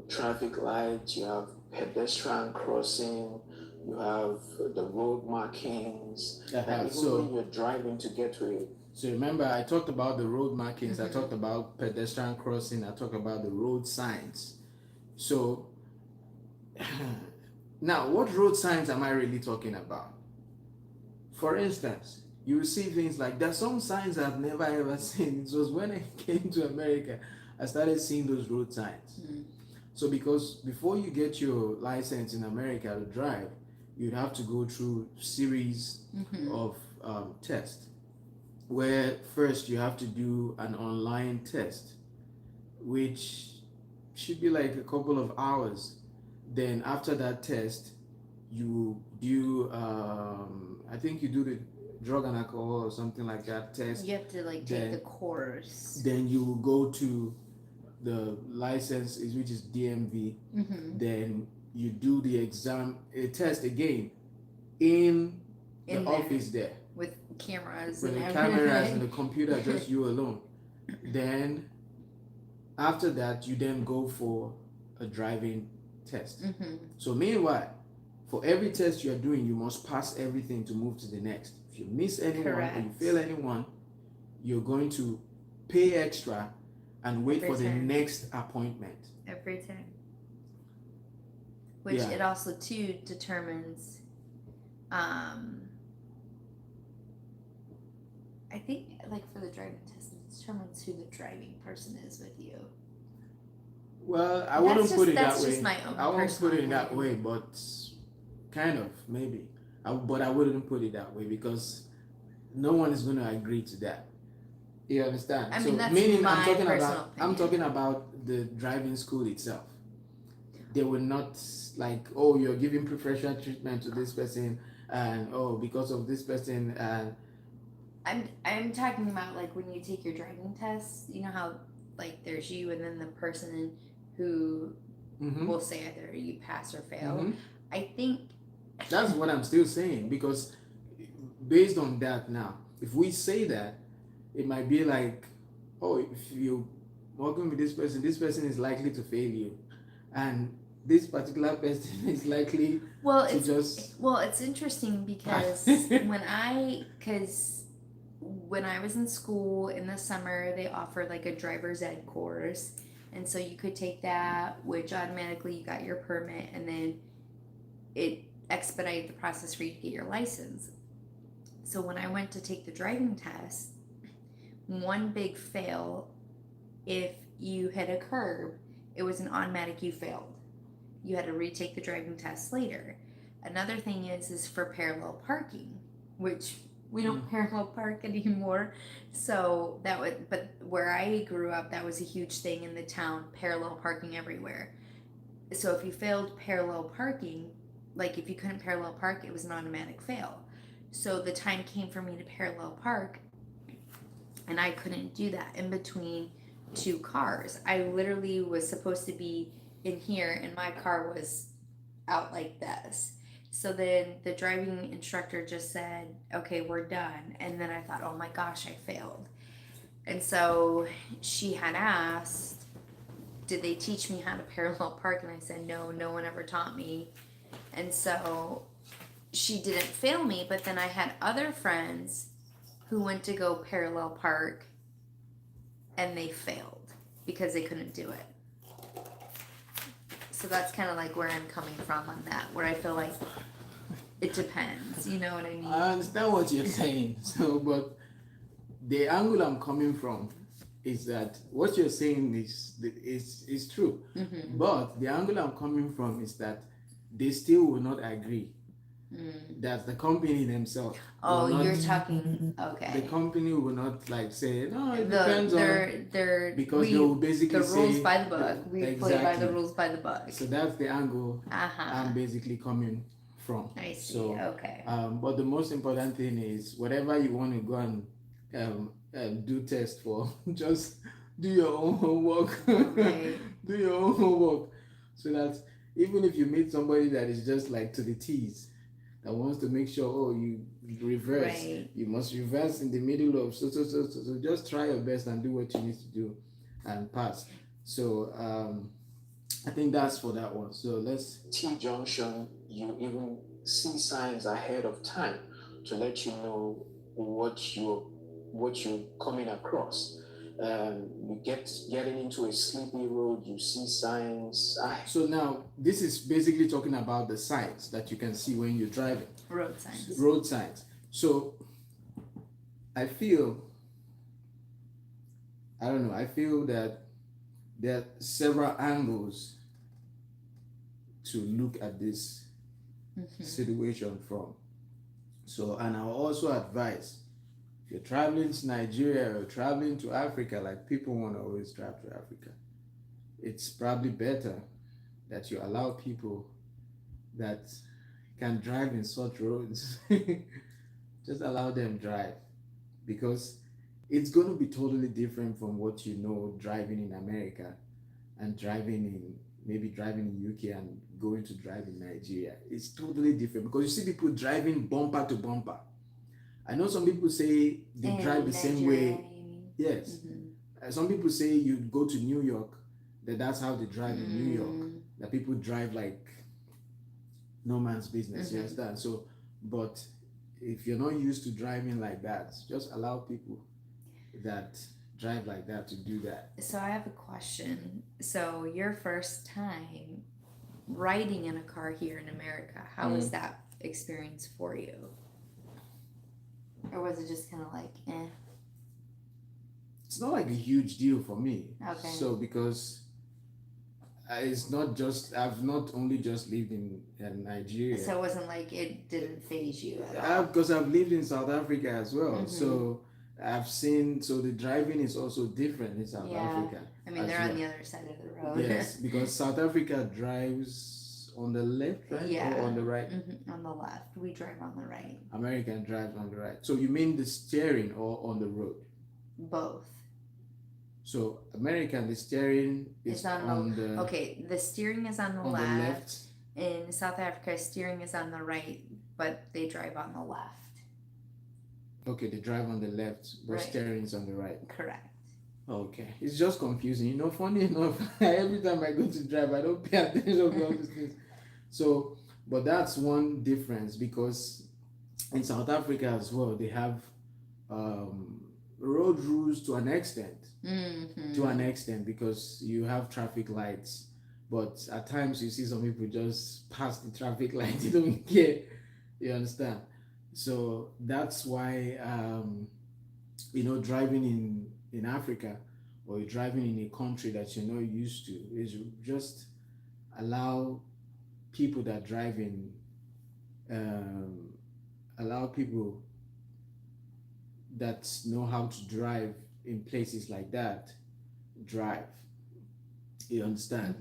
traffic lights. You have pedestrian crossing. You have the road markings. And even when you're driving to get to it. So remember, I talked about the road markings. I talked about pedestrian crossing. I talked about the road signs. So now, what road signs am I really talking about? For instance, you see things like, there's some signs I've never ever seen. It was when I came to America, I started seeing those road signs. So because before you get your license in America to drive, you'd have to go through series of tests, where first you have to do an online test, which should be like a couple of hours. Then after that test, you do I think you do the drug and alcohol or something like that test. You have to take the course. Then you will go to the license, which is DMV. Then you do the exam, a test again in the office there with cameras. With the cameras and the computer, just you alone. Then after that, you then go for a driving test. So meanwhile, for every test you're doing, you must pass everything to move to the next. If you miss anyone or you fail anyone, you're going to pay extra and wait for the next appointment. Every time. Which it also too determines, I think for the driving test, it determines who the driving person is with you. Well, I wouldn't put it that way. That's just my own I won't put it that way, but kind of, maybe. But I wouldn't put it that way because no one is going to agree to that. You understand? I mean, that's my personal opinion. I'm talking about the driving school itself. They will not oh, you're giving preferential treatment to this person, and because of this person. I'm talking about when you take your driving test. You know how there's you and then the person who Mm-hmm. we'll say either you pass or fail. Mm-hmm. I think That's what I'm still saying, because based on that now, if we say that, it might be like, oh, if you working with this person is likely to fail you, and this particular person is likely well, to just it's interesting because when I was in school in the summer, they offered like a driver's ed course, and so you could take that, which automatically you got your permit, and then it expedited the process for you to get your license. So when I went to take the driving test, one big fail, if you hit a curb, it was an automatic you failed. You had to retake the driving test later. Another thing is for parallel parking, which we don't parallel park anymore. So that would, but where I grew up, that was a huge thing in the town, parallel parking everywhere. So if you failed parallel parking, like if you couldn't parallel park, it was an automatic fail. So the time came for me to parallel park, and I couldn't do that in between two cars. I literally was supposed to be in here, and my car was out like this. So then the driving instructor just said, okay, we're done. And then I thought, oh my gosh, I failed. And so she had asked, did they teach me how to parallel park? And I said, no, no one ever taught me. And so she didn't fail me, but then I had other friends who went to go parallel park and they failed because they couldn't do it. So that's kind of like where I'm coming from on that, where I feel like it depends. You know what I mean? I understand what you're saying. So, but the angle I'm coming from is that what you're saying is true. Mm-hmm. But the angle I'm coming from is that they still will not agree. That the company themselves. Oh, not, you're talking. Okay. The company will not like say no. It depends on because they will basically the rules say, by the book. We exactly. play by the rules by the book. So that's the angle I'm basically coming from. I see. So, okay. But the most important thing is whatever you want to go and do test for, just do your own homework. Right. Do your own homework, so that even if you meet somebody that is just like to the T's, that wants to make sure, oh, you reverse, Right. you must reverse in the middle of so just try your best and do what you need to do and pass. So I think that's for that one. So let's T-junction, you even see signs ahead of time to let you know what you're coming across. You getting into a sleepy road, you see signs. So now this is basically talking about the signs that you can see when you're driving. Road signs. Road signs. So I feel that there are several angles to look at this situation from. So, and I'll also advise, if you're traveling to Nigeria or traveling to Africa, like people want to always drive to Africa, it's probably better that you allow people that can drive in such roads. Just allow them drive, because it's going to be totally different from what you know driving in America and driving in UK and going to drive in Nigeria. It's totally different, because you see people driving bumper to bumper. I know some people say they drive the same way. Yes. Some people say you go to New York, that's how they drive in New York. That people drive like no man's business. You understand? So, but if you're not used to driving like that, just allow people that drive like that to do that. So I have a question. So your first time riding in a car here in America, how was that experience for you? Or was it just kind of like, eh? It's not like a huge deal for me. Okay. So because it's not just, I've not only just lived in Nigeria. So it wasn't like it didn't faze you at all? Because I've lived in South Africa as well. So I've seen, so the driving is also different in South Africa. I mean, they're on the other side of the road. Yes, because South Africa drives on the left, right? Or on the right? On the left. We drive on the right. American drives on the right. So you mean the steering or on the road? Both. So American, the steering is It's on the okay. The steering is on the on the left. left. In South Africa, steering is on the right, but they drive on the left. Okay, they drive on the left, but Right. steering is on the right. Correct. Okay, it's just confusing. You know, funny enough, every time I go to drive, I don't pay attention to all these things. So, but that's one difference because in South Africa as well, they have um, road rules to an extent. To an extent, because you have traffic lights, but at times you see some people just pass the traffic light, they don't care. You understand? So that's why driving in Africa, or you're driving in a country that you're not used to, is just allow people that drive in um, allow people that know how to drive in places like that drive. You understand?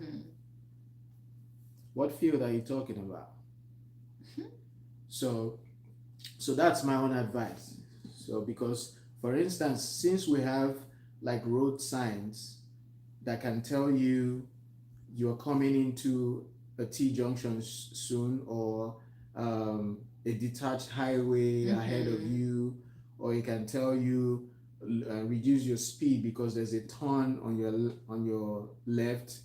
What field are you talking about? So that's my own advice. So because, for instance, since we have like road signs that can tell you you're coming into a T junction soon, or a detached highway ahead of you, or it can tell you reduce your speed because there's a turn on your left.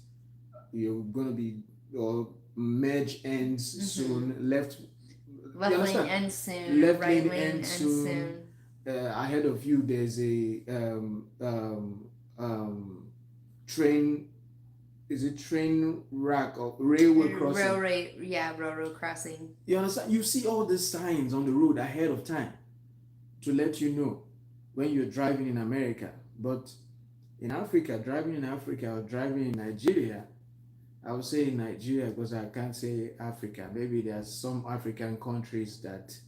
You're gonna be, or merge ends soon. Left lane ends soon. Left lane ends soon. Ahead of you, there's a train. Is it train rack or railway crossing? Railroad crossing. You understand? You see all the signs on the road ahead of time to let you know when you're driving in America. But in Africa, driving in Africa or driving in Nigeria, I would say in Nigeria because I can't say Africa. Maybe there are some African countries that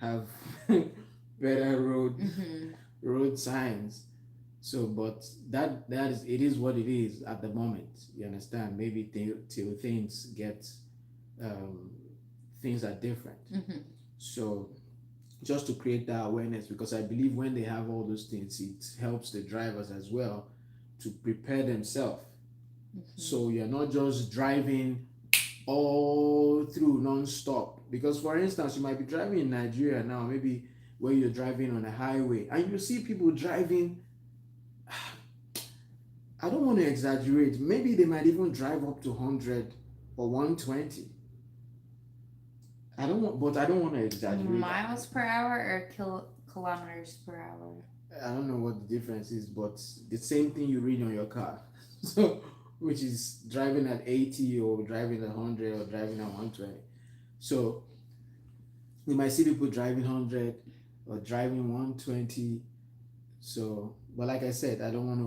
have better road signs. So, but that is, it is what it is at the moment. You understand? Maybe till things get things are different. So, just to create that awareness, because I believe when they have all those things, it helps the drivers as well to prepare themselves. So you're not just driving all through non-stop. Because, for instance, you might be driving in Nigeria now, maybe where you're driving on a highway, and you see people driving. I don't want to exaggerate. Maybe they might even drive up to 100 or 120. I don't want to exaggerate. Miles per hour or kilometers per hour? I don't know what the difference is, but the same thing you read on your car. So, which is driving at 80 or driving at 100 or driving at 120. So, you might see people driving 100 or driving 120. So, but like I said, I don't want to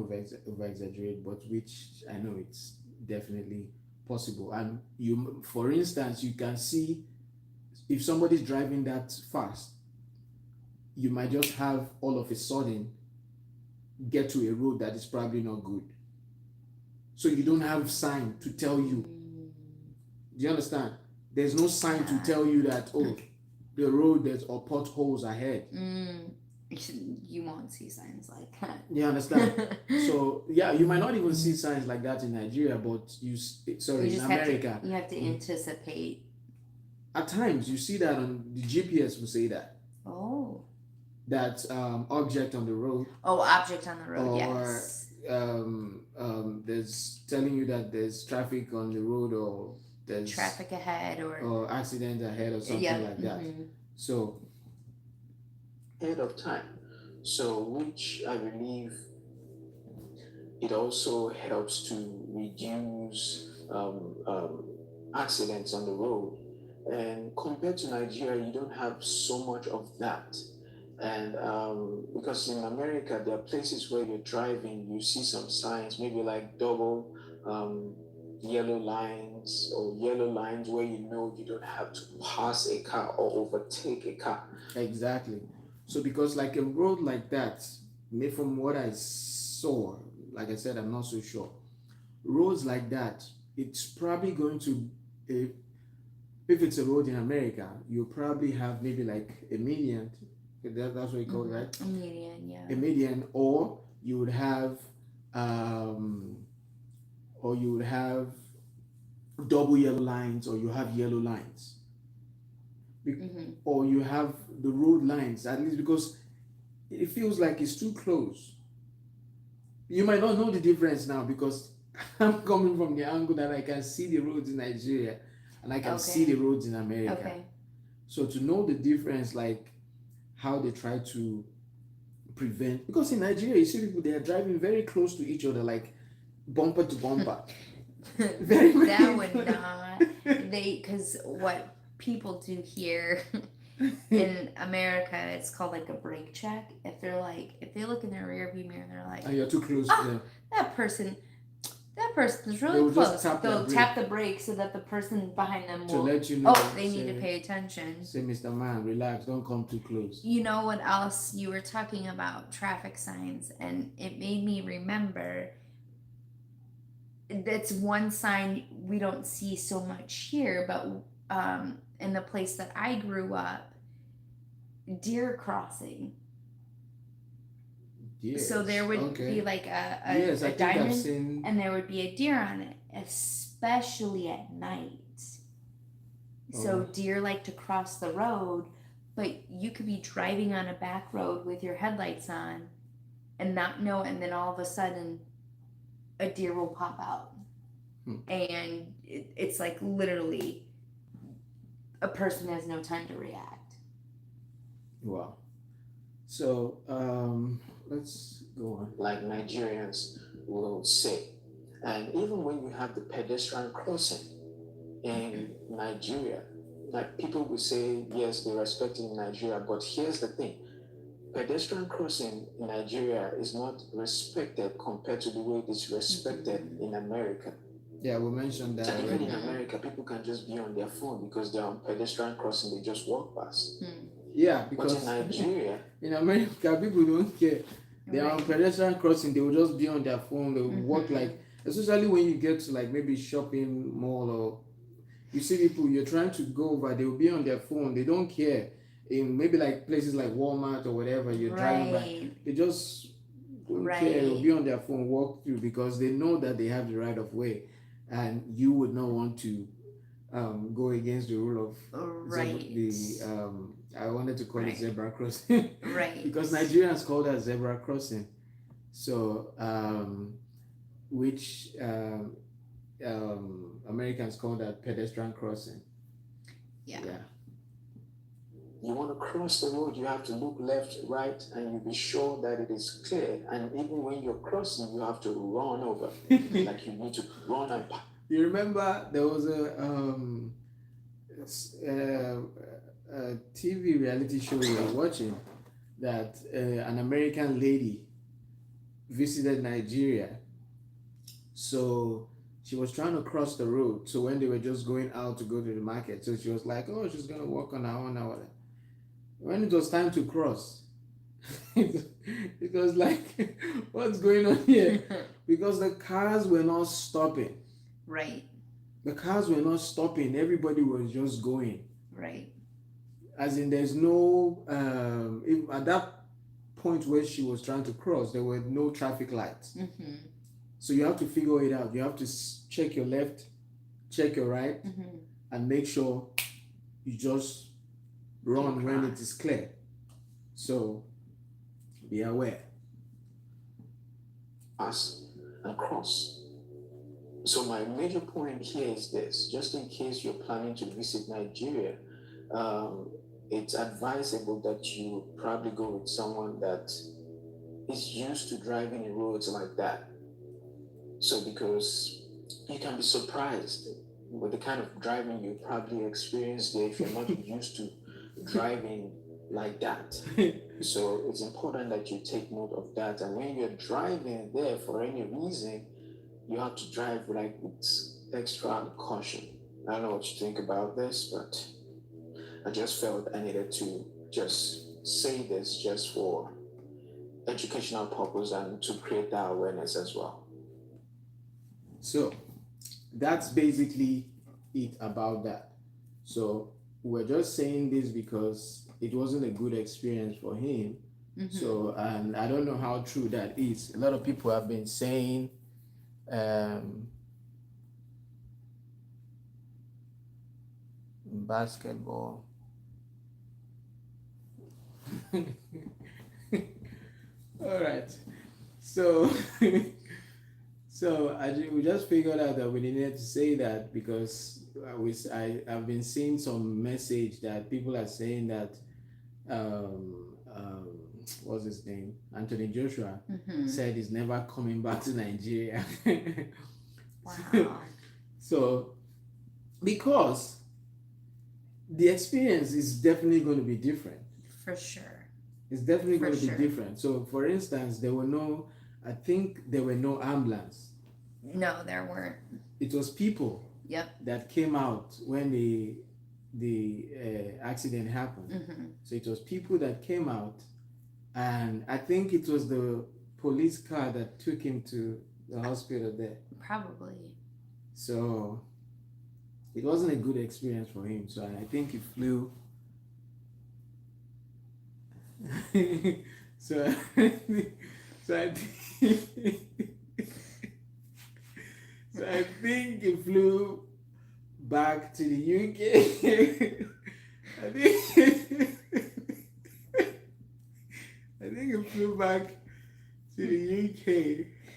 over exaggerate, but which I know it's definitely possible. And you, for instance, you can see if somebody's driving that fast, you might just have all of a sudden get to a road that is probably not good. So you don't have sign to tell you. Do you understand? There's no sign to tell you that, oh, the road there's or potholes ahead. You won't see signs like that. You understand? So yeah, you might not even see signs like that in Nigeria, but in America, you have to anticipate. At times, you see that on the GPS will say that. Oh. That object on the road. Oh, object on the road. Or, yes. There's telling you that there's traffic on the road, or there's traffic ahead, or accident ahead, or something like that. So ahead of time. So, which I believe it also helps to reduce accidents on the road. And compared to Nigeria, you don't have so much of that. And because in America, there are places where you're driving, you see some signs, maybe like double yellow lines, or yellow lines where you know you don't have to pass a car or overtake a car. Exactly. So because like a road like that, from what I saw, like I said, I'm not so sure. Roads like that, it's probably going to, if it's a road in America, you probably have maybe like a median. That's what you call it, right? A median, yeah. A median, or you would have um, or you would have double yellow lines, or you have yellow lines, Mm-hmm. or you have the road lines, at least because it feels like it's too close. You might not know the difference now because I'm coming from the angle that I can see the roads in Nigeria and I can see the Okay. roads in America. Okay. So to know the difference, like how they try to prevent, because in Nigeria you see people, they are driving very close to each other, like bumper to bumper. Very, That very would not. Because what people do here in America, it's called like a brake check. If they look in their rear view mirror, they're like, and you're too close to oh, them. that person, that person's They really will just close. tap their They'll brake tap the brake so that the person behind them to will. let you know. Oh, they need to Say, pay attention. say, Mr. Man, relax, don't come too close. You know what else? You were talking about traffic signs, and it made me remember that's one sign we don't see so much here, but in the place that I grew up, deer crossing. Yes. So there would Okay. be like Yes, I a think I've diamond, seen. and there would be a deer on it, especially at night. So Oh. deer like to cross the road, but you could be driving on a back road with your headlights on and not know, and then all of a sudden a deer will pop out. And it's like literally a person has no time to react. Wow. So let's go on. Like Nigerians will say. And even when you have the pedestrian crossing in Nigeria, like people will say, yes, they respect it in Nigeria, but here's the thing. Pedestrian crossing in Nigeria is not respected compared to the way it is respected in America. Yeah, we mentioned that And already. even in America, people can just be on their phone because they're on pedestrian crossing, they just walk past. Yeah, But because in Nigeria, in America, people don't care. They are on pedestrian crossing, they will just be on their phone, they will walk, like, especially when you get to like maybe shopping mall, or you see people, you're trying to go over, they will be on their phone, they don't care. In maybe like places like Walmart or whatever, you're driving by, they just don't care, they'll be on their phone, walk through, because they know that they have the right of way, and you would not want to go against the rule of I wanted to call it zebra crossing, because Nigerians call that zebra crossing. So which Americans call that pedestrian crossing. Yeah. You want to cross the road, you have to look left, right, and you be sure that it is clear. And even when you're crossing, you have to run over, like you need to run and. You remember there was a TV reality show we were watching that an American lady visited Nigeria. So she was trying to cross the road. So when they were just going out to go to the market, so she was like, oh, she's going to walk on her own hour. When it was time to cross, it was like, what's going on here? Because the cars were not stopping. Right. The cars were not stopping. Everybody was just going. Right. As in, there's no, at that point where she was trying to cross, there were no traffic lights. So you have to figure it out. You have to check your left, check your right, and make sure you just run when it is clear. So be aware. Pass and cross. So my major point here is this: just in case you're planning to visit Nigeria, it's advisable that you probably go with someone that is used to driving in roads like that. So because you can be surprised with the kind of driving you probably experience there if you're not used to driving like that. So it's important that you take note of that. And when you're driving there for any reason, you have to drive like with extra caution. I don't know what you think about this, but I just felt I needed to just say this just for educational purpose and to create that awareness as well. So that's basically it about that. So we're just saying this because it wasn't a good experience for him, So, and I don't know how true that is. A lot of people have been saying basketball. All right. So, we just figured out that we needed to say that because I've been seeing some message that people are saying that what's his name, Anthony Joshua, said he's never coming back to Nigeria. Wow. So because the experience is definitely going to be different. For sure. It's definitely going to sure. be different. So, for instance, I think there were no ambulance. No, there weren't. It was people. Yep. That came out when the accident happened. So it was people that came out, and I think it was the police car that took him to the hospital there. Probably. So it wasn't a good experience for him. So I think he flew. so I think he flew back to the UK. I think he flew back to the UK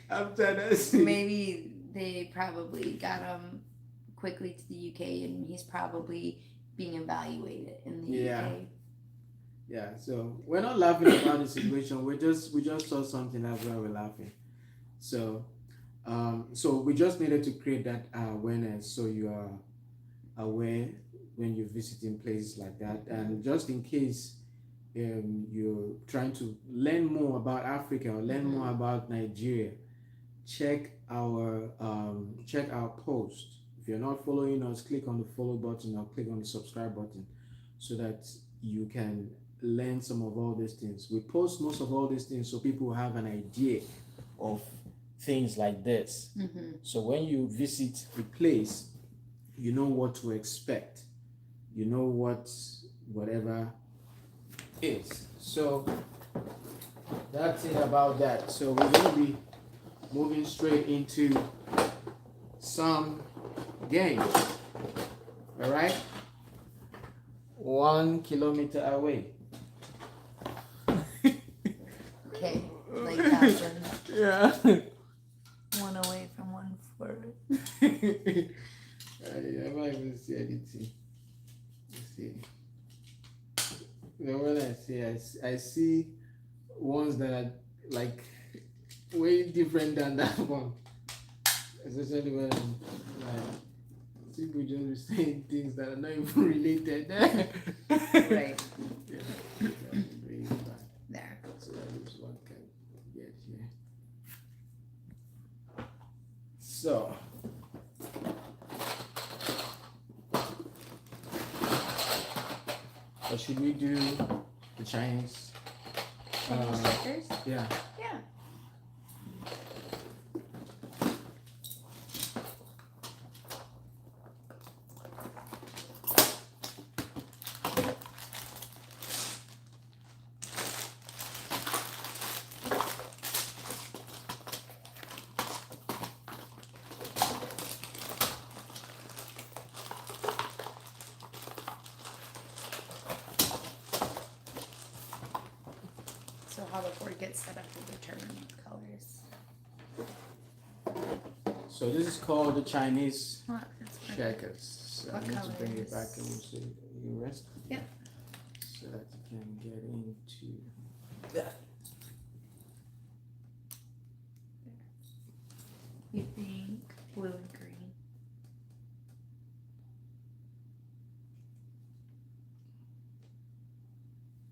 after that. Maybe they probably got him quickly to the UK, and he's probably being evaluated in the UK. Yeah, so we're not laughing about the situation. We just saw something, that's why we're laughing. So we just needed to create that awareness so you are aware when you're visiting places like that, and just in case you're trying to learn more about Africa or learn more about Nigeria, check our post. If you're not following us, click on the follow button or click on the subscribe button so that you can learn some of all these things. We post most of all these things so people have an idea of things like this. So when you visit a place, you know what to expect. You know whatever is. So that's it about that. So we're going to be moving straight into some games. All right? 1 kilometer away. Okay, like that one. Yeah. One away from 1 forward. I never even see anything. Let's see. When I see ones that are like way different than that one. Especially when people just be saying things that are not even related. Right. Yeah. There. So that is what can get here. So or should we do the Chinese? Checkers? Yeah. Yeah. So how the board gets set up will determine colors. So this is called the Chinese What? That's perfect. checkers. So What I need to bring it back colors? and we'll see you rest. Yeah. So that you can get into that. You think blue and green?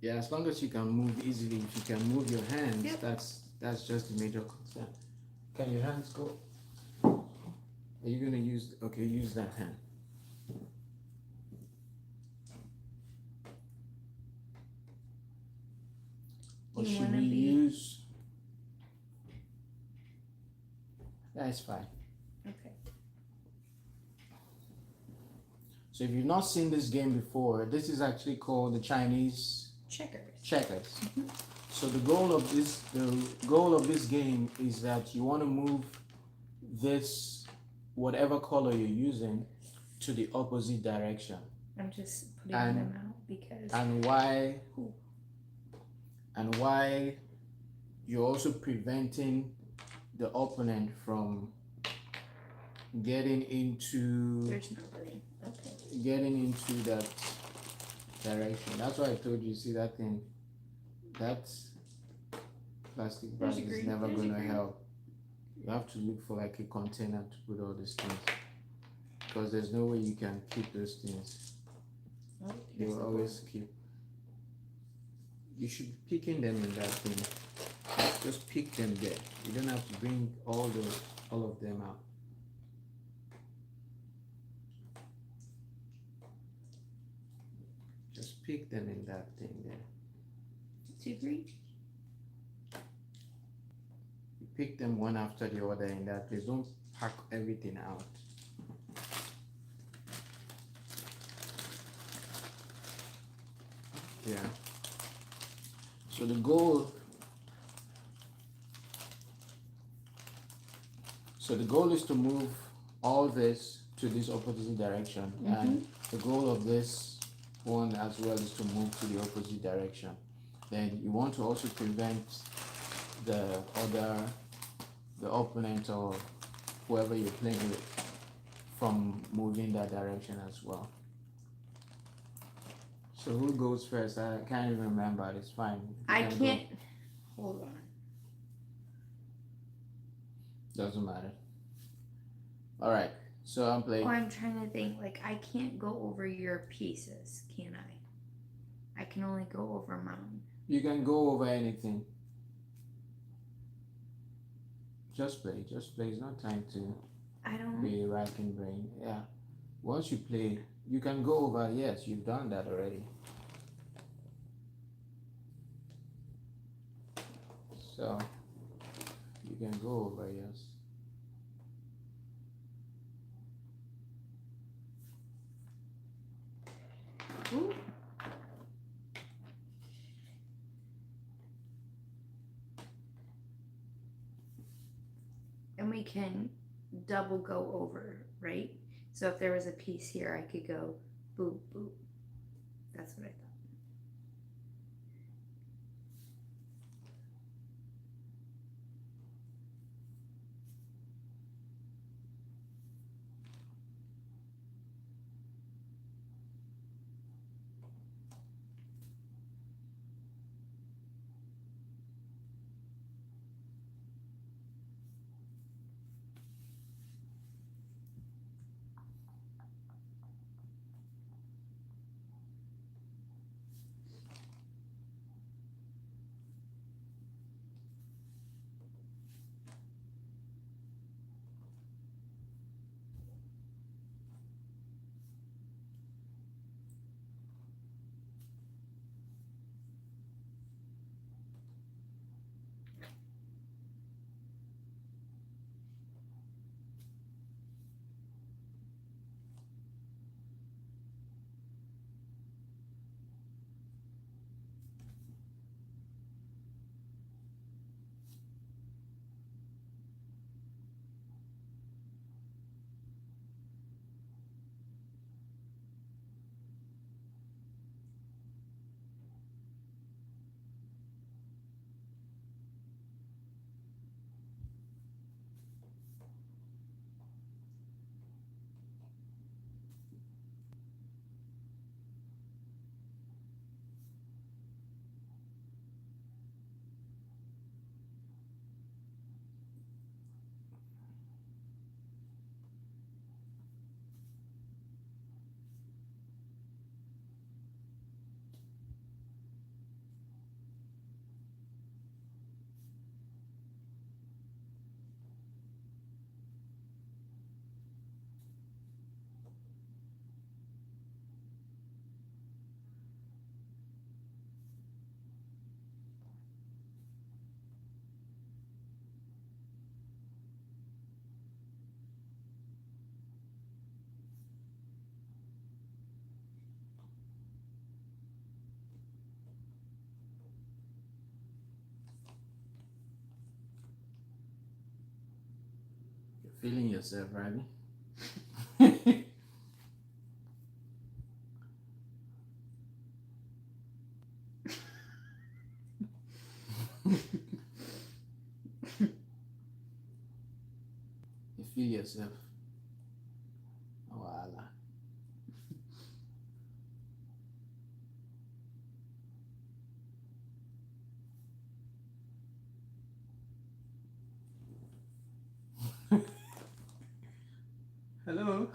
Yeah, as long as you can move easily, if you can move your hands, Yep. that's just the major concern. Can your hands go? Are you gonna use that hand? Or You should wanna we be- use? That's fine. Okay. So if you've not seen this game before, this is actually called the Chinese Checkers. checkers. So the goal of this game is that you want to move this whatever color you're using to the opposite direction. I'm just putting And- them out because And why you're also preventing the opponent from getting into there's not really. Okay. that direction. That's why I told you, see that thing, that plastic bag There's a is green, never there's a gonna green. help. You have to look for like a container to put all these things, because there's no way you can keep those things. Oh, They here's will the always keep. You should be picking them in that thing. Just pick them there. You don't have to bring all of them out. Just pick them in that thing there. two green. You pick them one after the other in that place. Don't pack everything out. Yeah. So the goal is to move all this to this opposite direction, and the goal of this one as well is to move to the opposite direction. Then you want to also prevent the opponent or whoever you're playing with from moving that direction as well. So who goes first? I can't even remember. It's fine. You I can can't. Hold on. go. Doesn't matter. All right. So I'm playing. Oh, I'm trying to think. Like, I can't go over your pieces, can I? I can only go over mine. You can go over anything. Just play. Just play. It's not time to I don't. be racking brain. Yeah. Once you play, you can go over. Yes, you've done that already. So you can go over. Yes. Ooh. And we can double go over, right? So if there was a piece here, I could go boop, boop. That's what I thought. Feeling yourself, right? You feel yourself. Voila. Hello.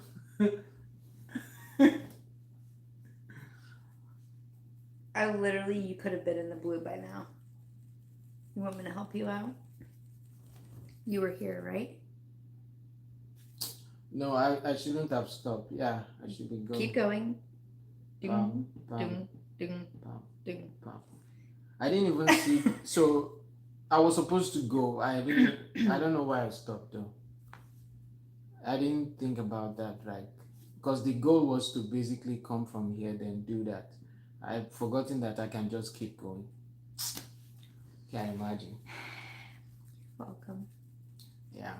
You could have been in the blue by now. You want me to help you out? You were here, right? No, I shouldn't have stopped. Yeah, I should be going. Keep going. Bam, bam, Ding, ding, bam, ding. bam. I didn't even see. So I was supposed to go. I didn't. I don't know why I stopped though. I didn't think about that, right? Because the goal was to basically come from here, then do that. I've forgotten that I can just keep going. Can't imagine. Welcome. Yeah.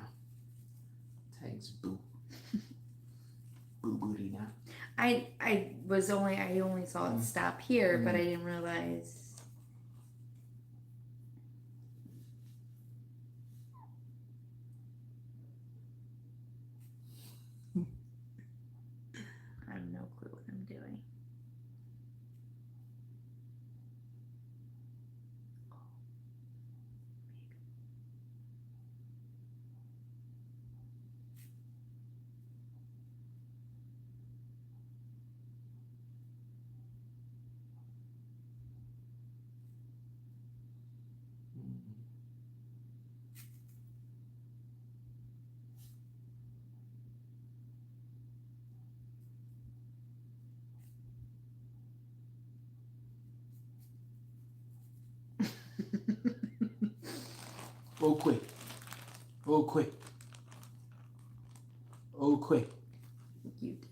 Thanks, boo. Boo Burina. I only saw it stop here, but I didn't realize. I have no clue what I'm doing. Oh, quick. Oh, quick. Oh, quick. You did that.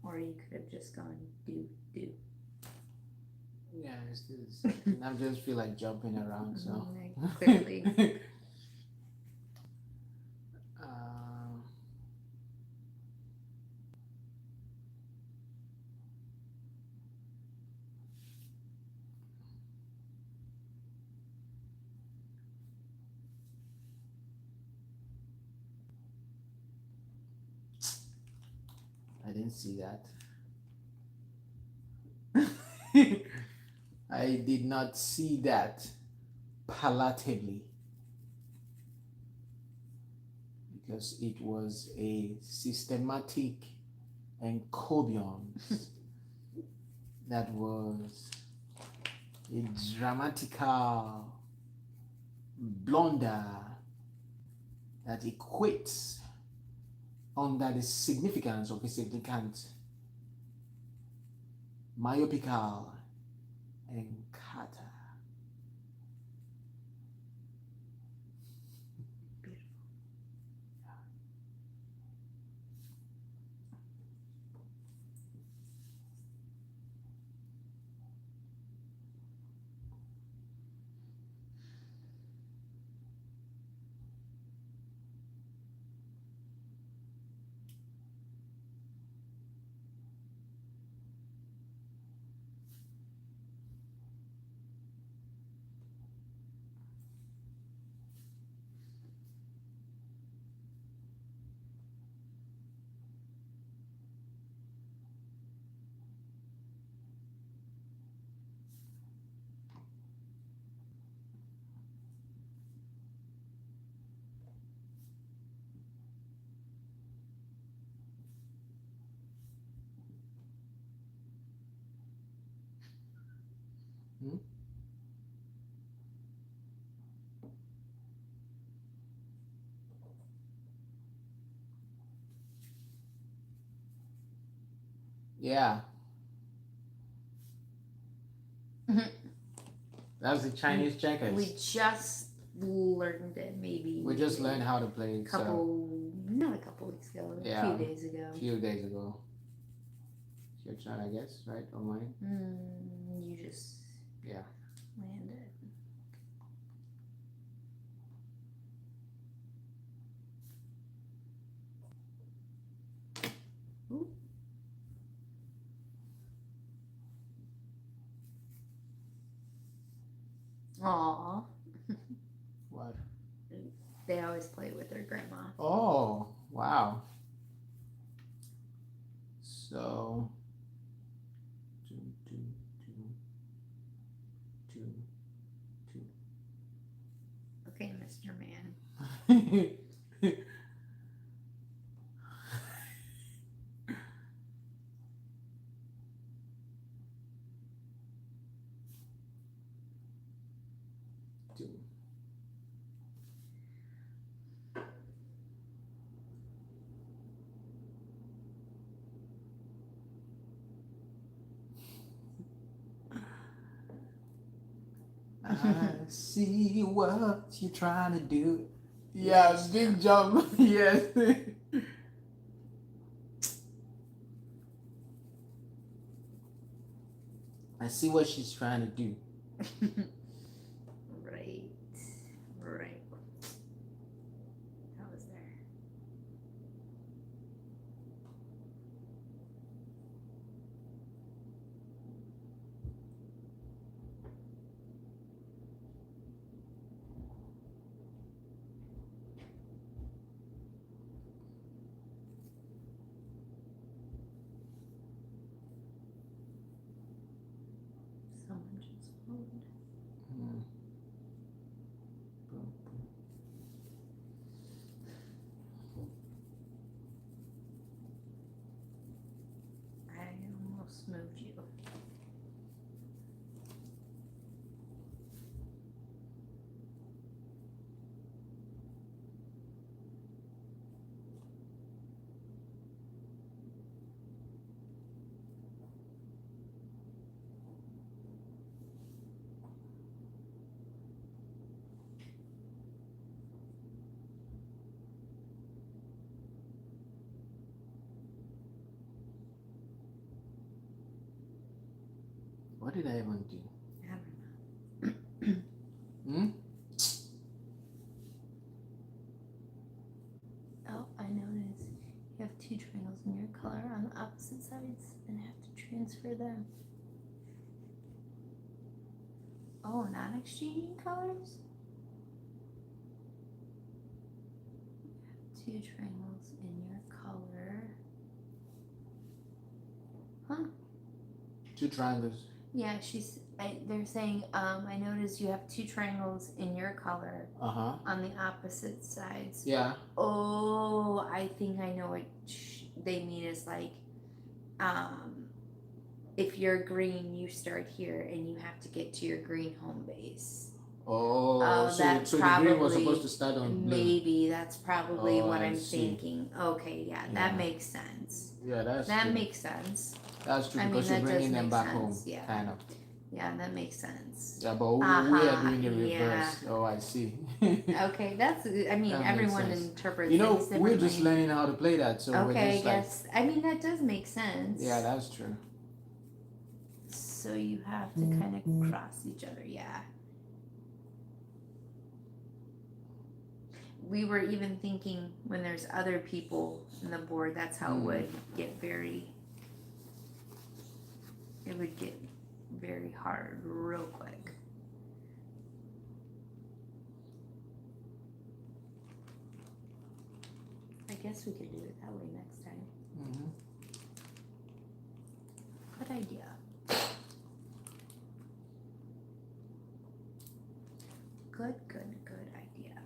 Or you could have just gone do. Yeah, it's this. I just feel like jumping around, so. Clearly. Um, I didn't see that. I did not see that palatably because it was a systematic encobiance that was a dramatical blunder that equates under the significance of a significant myopical encata. Yeah, that's the Chinese checkers. We just learned it maybe. We just learned how to play it. Not a couple weeks ago. Yeah, a few days ago. A few days ago. Your turn, I guess, right? Or mine? You just landed. Ooh. Aww. What? They always play with their grandma. Oh, wow. So, two. Okay, Mr. Man. Two. I see what you're trying to do. Yeah, big jump. Yes. I see what she's trying to do. Right. That was there. Someone just phoned. I almost moved you. What did I even do? I don't know. Oh, I noticed you have two triangles in your color on the opposite sides and have to transfer them. Oh, not exchanging colors? Two triangles in your color. Huh? Two triangles. Yeah, they're saying, I noticed you have two triangles in your color on the opposite sides. Yeah. Oh, I think I know what they mean is like, if you're green, you start here and you have to get to your green home base. Oh, so the green was supposed to start on blue. Maybe that's probably what I'm thinking. Okay, yeah, that makes sense. Yeah, that makes sense. That's true because you're bringing them back home, yeah. kind of. Yeah, that makes sense. Yeah, but we are doing the reverse. Oh, I see. Okay, everyone interprets things differently. We're just learning how to play that, so we're just that does make sense. Yeah, that's true. So you have to kind of cross each other, yeah. We were even thinking when there's other people in the board, that's how it would get very hard real quick. I guess we could do it that way next time. Good idea. Good idea.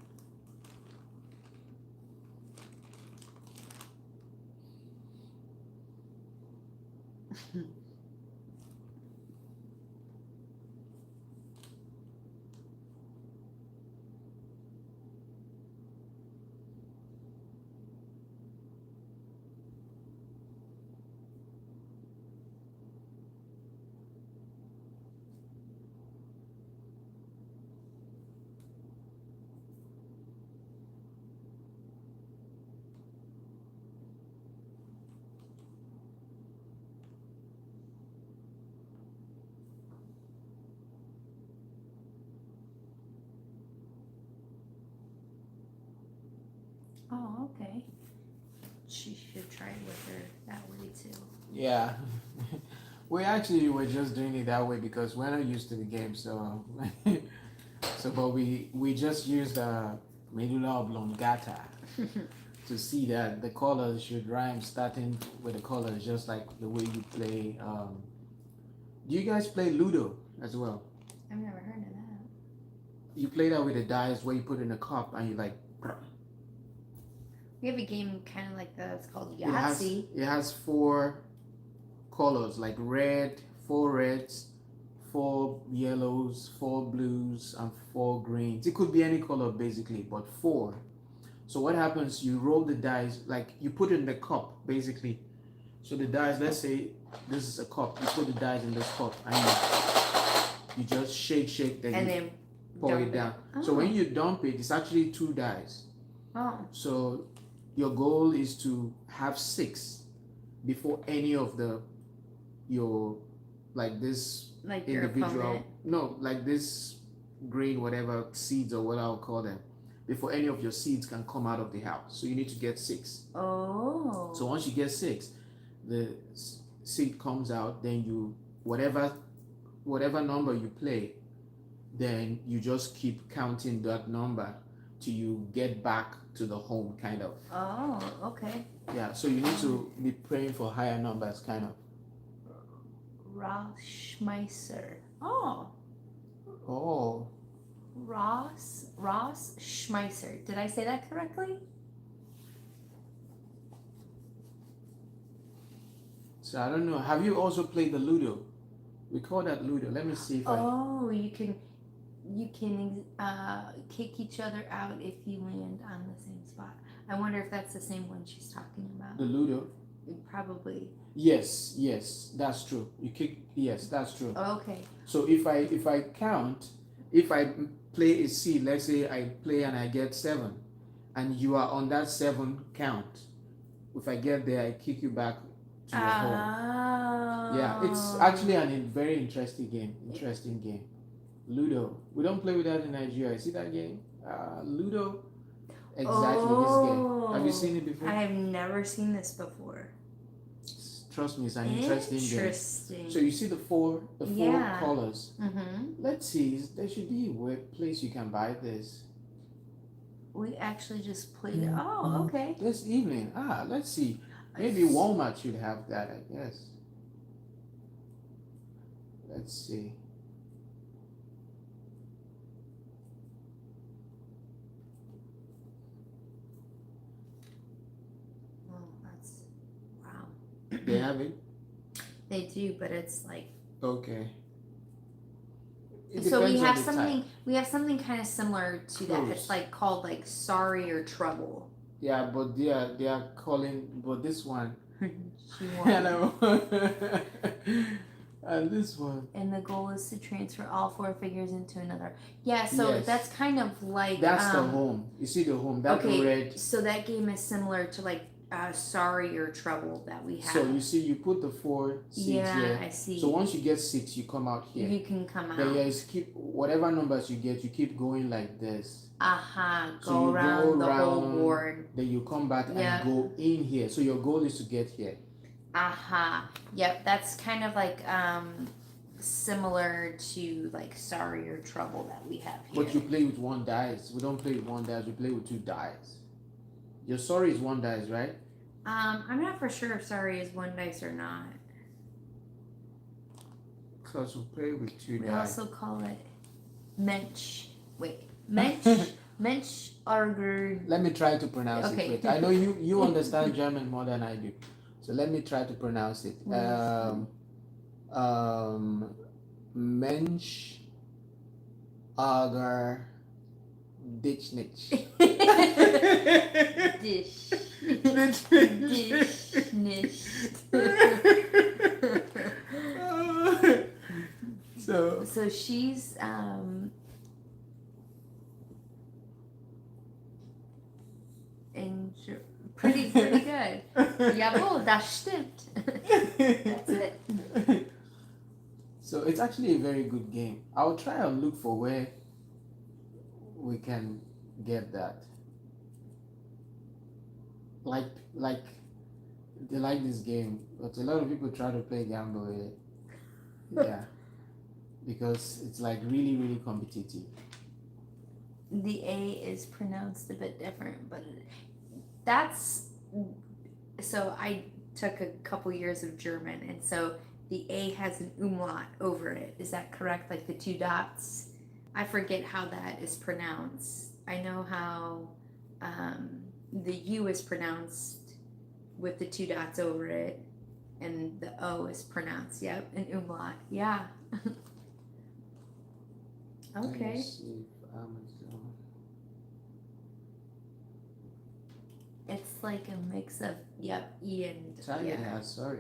Oh, okay. She should try it with her that way too. Yeah. We actually were just doing it that way because we're not used to the game, so but we just used medulla oblongata to see that the colors should rhyme starting with the colors just like the way you play. Do you guys play Ludo as well? I've never heard of that. You play that with the dice where you put in a cup and you like. We have a game kind of like that. It's called It has Yahtzee. it has four colors like red, four reds, four yellows, four blues, and four greens. It could be any color basically, but four. So what happens? You roll the dice like you put it in the cup basically. So the dice, let's say this is a cup. You put the dice in this cup and you just shake, then And you then pour dump it down. Oh. So when you dump it, it's actually two dice. Oh. So your goal is to have 6 before any of your like this Like your individual opponent. no like this grain whatever seeds or what I'll call them before any of your seeds can come out of the house. So you need to get 6. Oh. So once you get 6, the seed comes out, then you whatever number you play, then you just keep counting that number till you get back to the home kind of. Oh, okay. Yeah, so you need to be praying for higher numbers kind of. Ross-Schmeisser. Oh. Oh, Ross Schmeisser. Did I say that correctly? so I don't know. Have you also played the Ludo? We call that Ludo. Let me see if Oh, you can kick each other out if you land on the same spot. I wonder if that's the same one she's talking about. the Ludo. Probably. Yes, that's true. Yes, that's true. Okay. So if I count, if I play a seed, let's say I play and I get 7, and you are on that 7 count. If I get there, I kick you back to your home. Yeah, it's actually a very interesting game. Ludo. We don't play with that in Nigeria. See that game? Ludo. Exactly this game. Have you seen it before? I have never seen this before. Trust me, it's an interesting game. Interesting. So you see the four Yeah. colors. Mm-hmm. Let's see. There should be a place you can buy this. We actually just played it. Oh, okay. This evening. Let's see. Maybe Walmart should have that, I guess. Let's see. Oh, that's wow. They have it? They do, but it's like Okay. It so we depends on have the something type. we have something kind of similar to that. Close. It's like called like sorry or trouble. Yeah, but they are calling, but this one. She won. Hello. And this one. And the goal is to transfer all 4 figures into another. Yeah, so Yes. that's kind of like That's the home. You see the home. That okay, red. so that game is similar to like sorry or trouble that we have. So you see, you put the 4 seeds yeah, here. I see. So once you get 6, you come out here. You can come out. Then you keep whatever numbers you get, you keep going like this. Go So you around go the whole round, board. Then you come back Yeah. and go in here. So your goal is to get here. Yep, that's kind of like similar to like sorry or trouble that we have here. But you play with 1 dice. We don't play with 1 dice. We play with 2 dice. Your sorry is 1 dice, right? I'm not for sure if sorry is 1 dice or not. Because we play with 2 We dice. also call it Mensch. Wait, Mensch, Mensch Arger. Let me try to pronounce Okay. it. I know you understand German more than I do. So let me try to pronounce it. Mensch, Agar, Ditchnich. Dish. So she's pretty good. Jawohl, das stimmt. That's it. So it's actually a very good game. I'll try and look for where we can get that. like they like this game, but a lot of people try to play gamble with it. Yeah, because it's like really really competitive. The A is pronounced a bit different, but that's so I took a couple years of German, and so the A has an umlaut over it. Is that correct? Like the two dots? I forget how that is pronounced. I know how the U is pronounced with the two dots over it, and the O is pronounced, yep, an umlaut. Yeah. Let me Okay. see if Amazon. It's like a mix of, yep, E and Target yeah. has, sorry.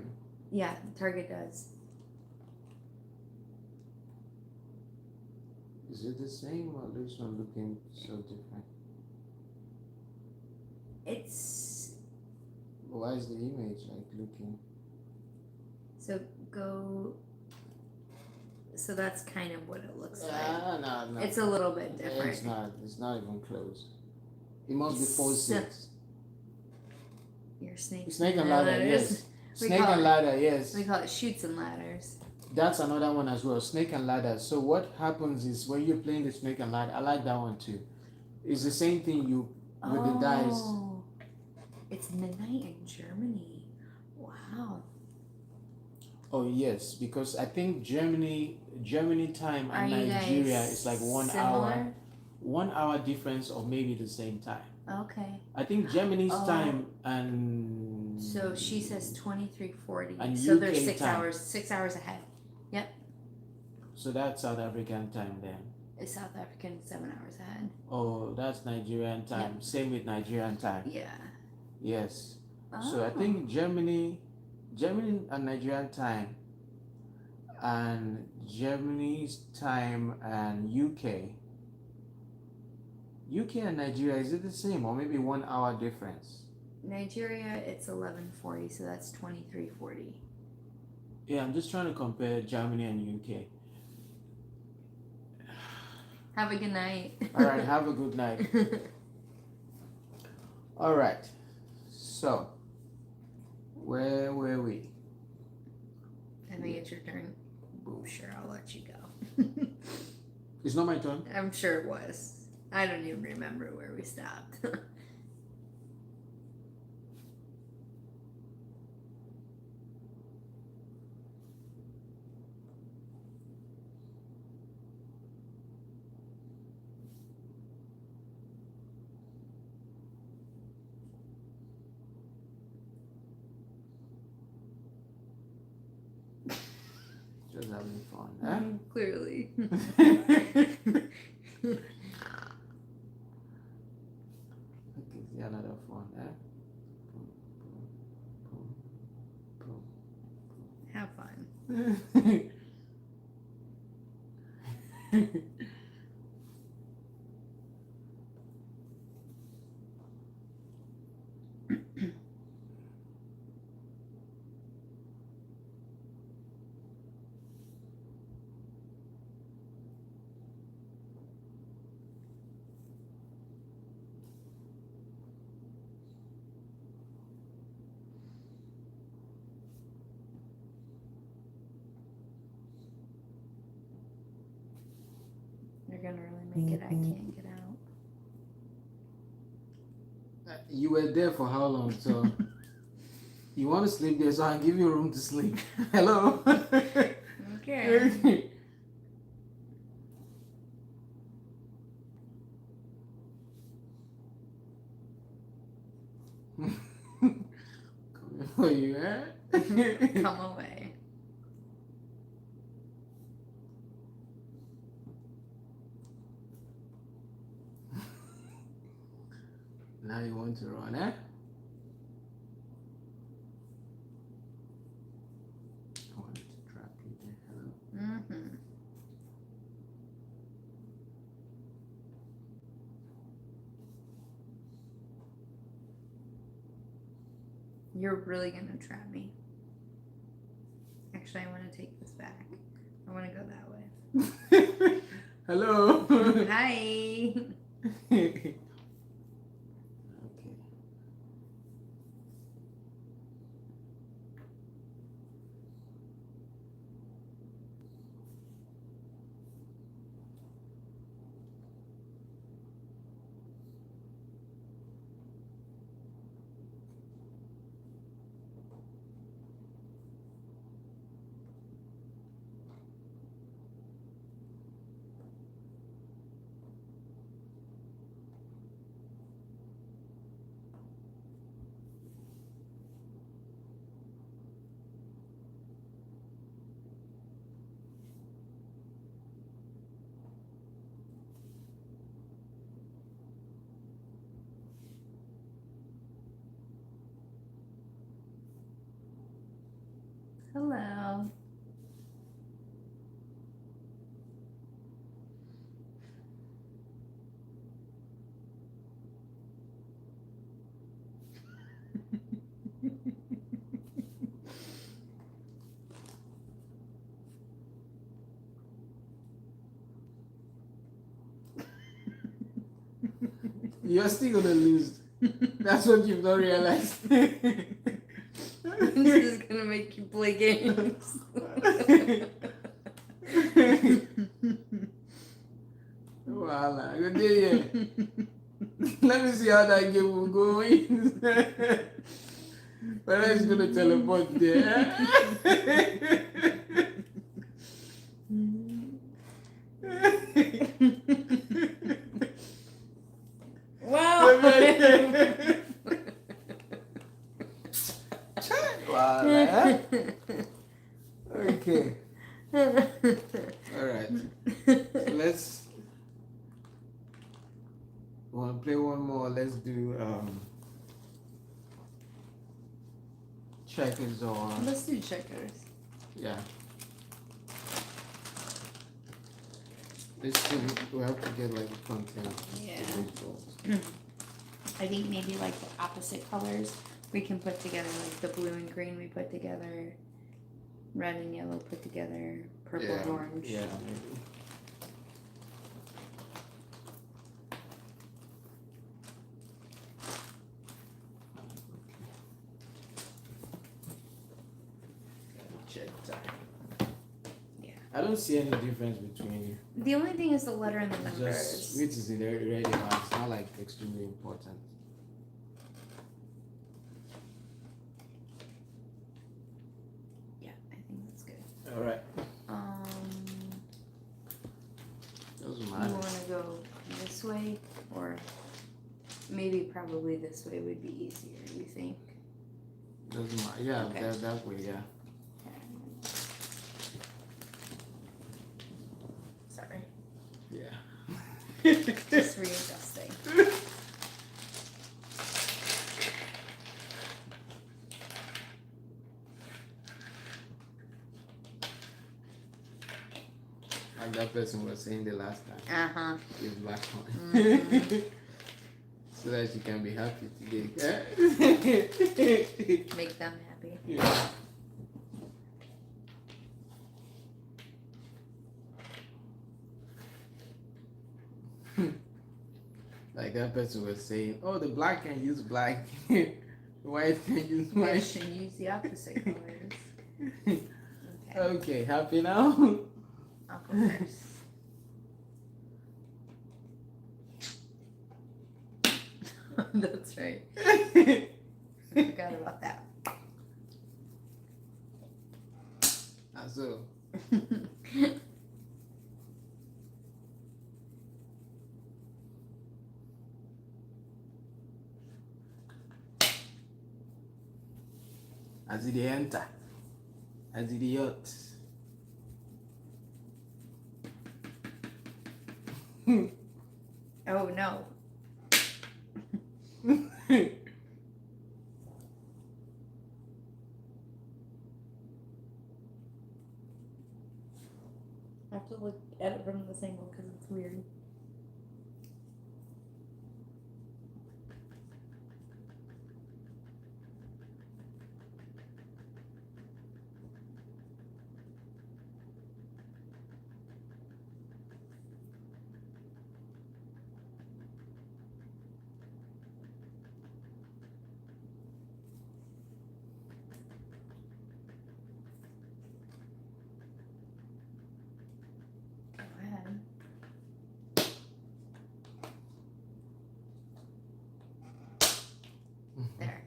Yeah, Target does. Is it the same or this one looking so different? It's Why is the image like looking? so go. So that's kind of what it looks like. No. It's a little bit different. It's not. It's not even close. It must be 4 So- 6. Your snake. Snake and ladder, yes. We Snake call and it- ladder, yes. We call it shoots and ladders. That's another one as well. Snake and ladder. So what happens is when you're playing the snake and ladder, I like that one too. It's the same thing you with the dice. Oh, it's midnight in Germany. Wow. Oh yes, because I think Germany time Are and you Nigeria guys is like 1 similar? hour. 1 hour difference or maybe the same time. Okay. I think Germany's Oh. time and So she says 23:40. And So they're UK 6 time. hours. 6 hours ahead. so that's South African time then. Is South African 7 hours ahead? Oh, that's Nigerian time. Same with Nigerian time. Yeah. Yes. Oh. So I think Germany and Nigerian time and Germany's time and UK and Nigeria, is it the same or maybe 1 hour difference? Nigeria, it's 11:40, so that's 23:40. Yeah, I'm just trying to compare Germany and UK. Have a good night. All right, have a good night. All right. So, where were we? I think it's your turn. Boom. Sure, I'll let you go. It's not my turn. I'm sure it was. I don't even remember where we stopped. Just having fun. Huh? Clearly. Okay, see another phone. Huh? Boom, Have fun. boom, boom. You're gonna really make it. I can't get out. You were there for how long? So you want to sleep there, so I'll give you room to sleep. Hello. Okay. Coming for you, eh? Come away. Now you want to run, eh? I wanted to trap you there. Hello. Mm-hmm. You're really gonna trap me. Actually, I want to take this back. I want to go that way. Hello. Hi. Okay. Hello. You're still gonna lose. That's what you've not realized. This is gonna make you play games. Voila, good day. Let me see how that game will go. Whether it's gonna teleport there. Wow. Voila. Okay. All right. So let's. Want to play one more? Let's do checkers or Let's do checkers. yeah. This thing we have to get like a content. Yeah. I think maybe like the opposite colors we can put together, like the blue and green we put together, red and yellow put together, purple and orange. Yeah. Maybe. Check time. Yeah. I don't see any difference between The only thing is the letter and the just numbers. which is already hard. It's not like extremely important. Yeah, I think that's good. All right. Doesn't You matter. want to go this way, or maybe probably this way would be easier, you think? Doesn't matter. Yeah, Okay. that way. Yeah. Sorry. Yeah. Just readjusting. Like that person was saying the last time. Uh-huh. This black one. Mhm. So that you can be happy today. Make them happy. Yeah. Like that person was saying, oh, the black can use black, white can use We white. should use the opposite colors. Okay, Okay, happy now? I'll go first. That's right. I forgot about that. So, as it enter, as it yacht. Oh no. I have to look at it from this angle because it's weird. Go ahead. There.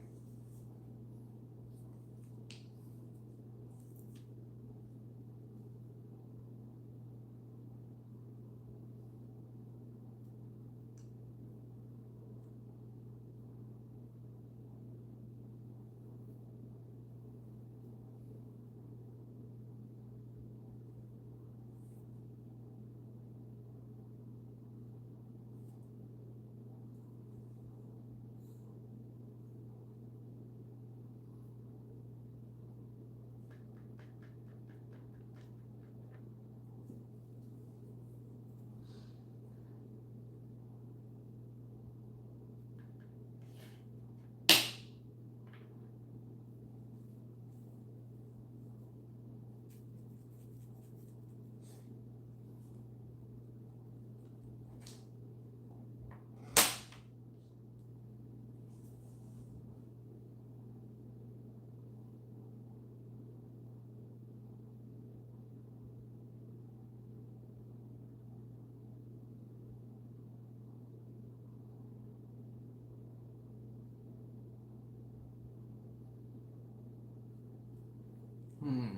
Hmm.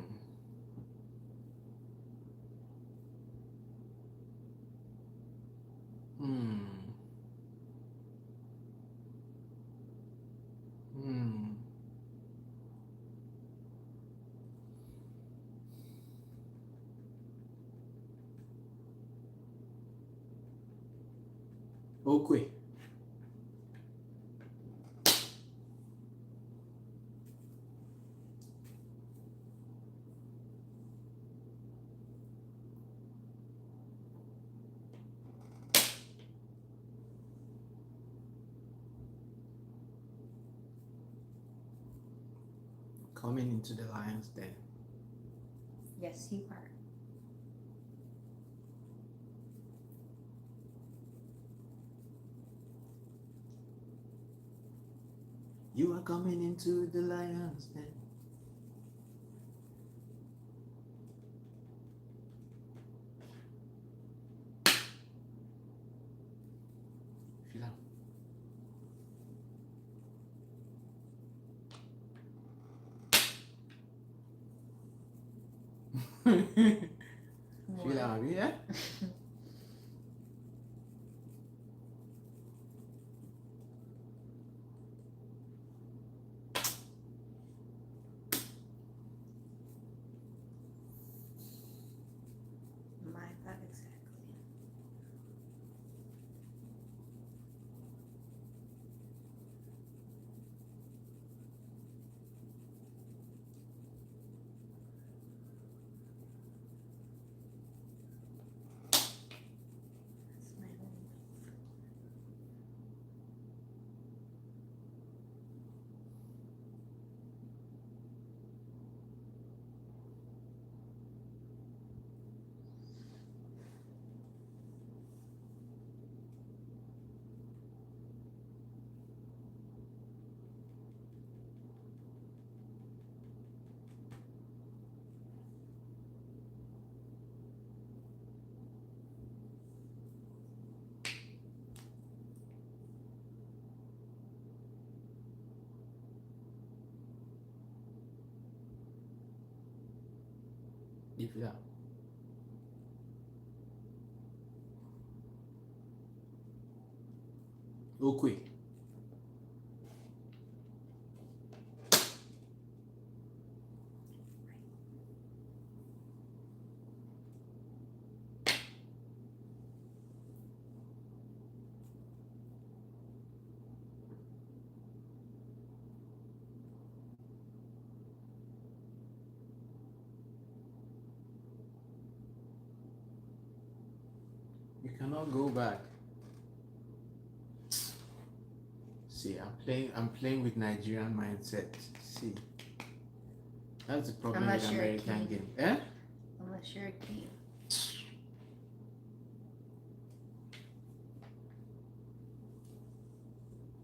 Hmm. Hmm. Okay. Coming into the lion's den. Yes, you are. You are coming into the lion's den. Feel out. Feel out, yeah? My thought exactly. That's my move. You feel out. Okay. You cannot go back. See, I'm playing with Nigerian mindset. See. That's the problem Unless with you're a American king. game. Eh? Unless you're a king.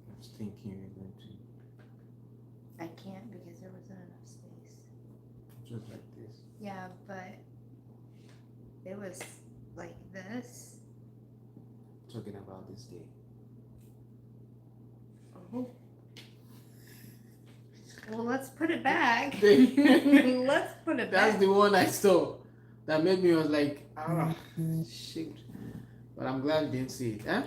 I was thinking we're going to I can't because there wasn't enough space. just like this. Yeah, but it was like this. Talking about this game. Oh. Well, let's put it back. They- Let's put it That's back. the one I saw. That made me was like, shit. But I'm glad I didn't see it. Eh?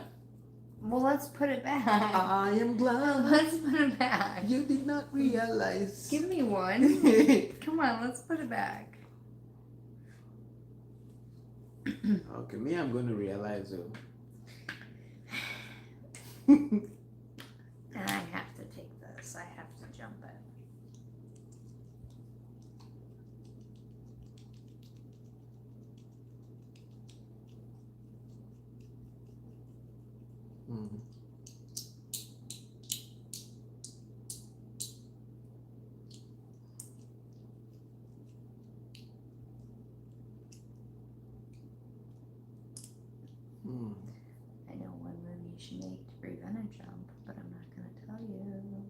Well, let's put it back. I am glad Let's put it back. you did not realize. Give me one. Okay, Come on, let's put it back. me, I'm going to realize though. And I have to take this. I have to jump it. Hmm. Hmm. I know one move you should make to prevent a jump, but I'm not going to tell you.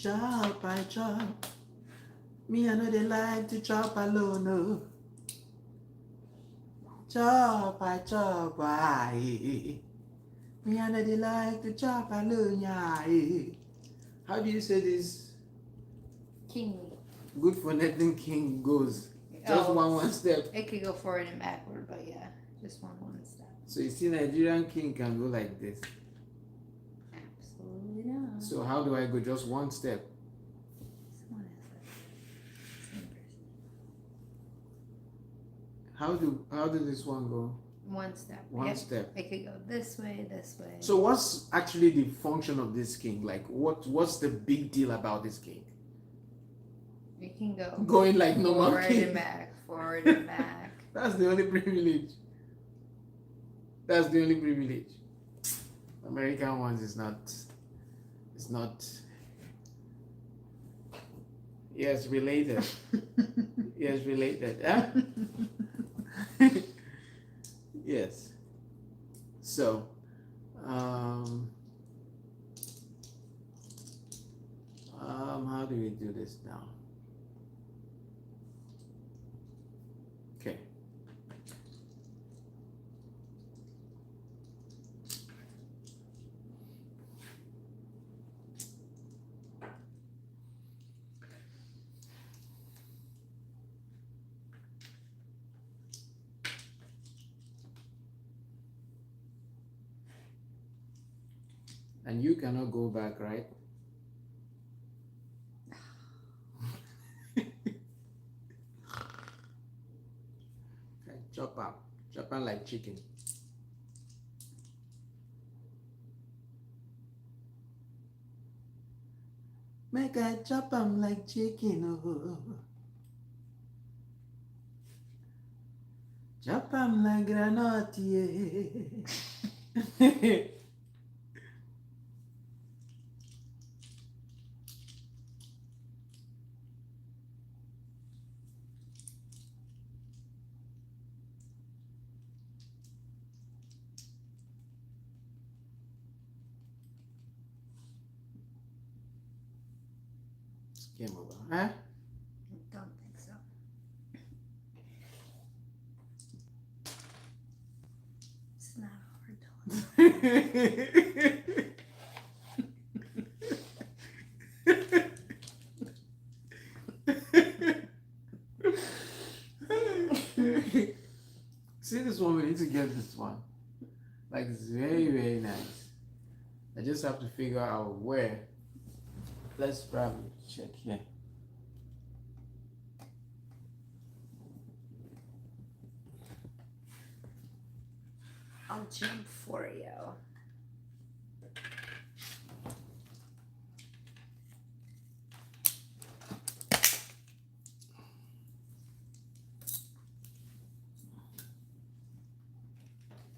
chop, I chop. Me, I know they like to chop alone, no. Chop, I chop, I. Me, I know they like to chop alone, yeah. How do you say this? King. Good for nothing king goes. Just one step. It could go forward and backward, but yeah, just one step. So you see, Nigerian king can go like this. Absolutely not. So how do I go just one step? Someone is like same person. How do this one go? One step. One step. It could go this way, this way. So what's actually the function of this king? Like what's the big deal about this king? You can go Going like normal forward king. and back, forward and back. That's the only privilege. That's the only privilege. American ones is not. It's not. Yes, related. Yes, related. Huh? Yes. So, how do we do this now? Okay. And you cannot go back, right? Okay, chop up like chicken. Make I chop 'em like chicken, oh. Chop 'em like granite, yeah. Game over, huh? I don't think so. It's not hard to See this one, we need to get this one. Like it's very, very nice. I just have to figure out where. Let's probably check here. I'll jump for you.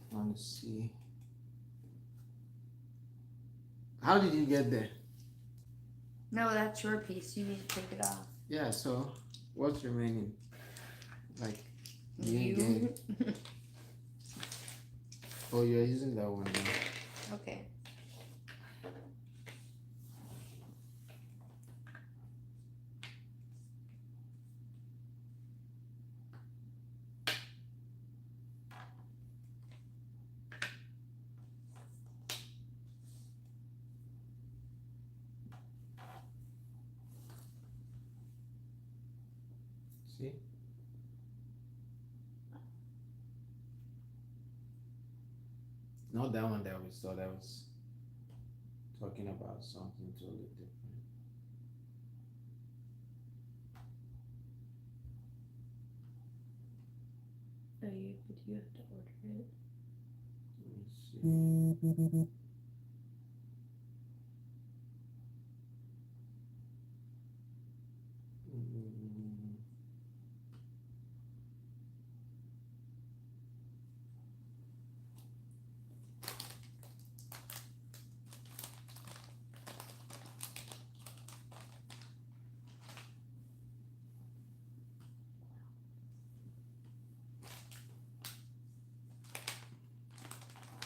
I want to see. How did you get there? No, that's your piece. You need to take it off. Yeah, so what's remaining? Like You. Oh, you're using that one now. Okay. See? Not that one that we saw, that was talking about something totally different. Oh, but you have to order it. Let me see.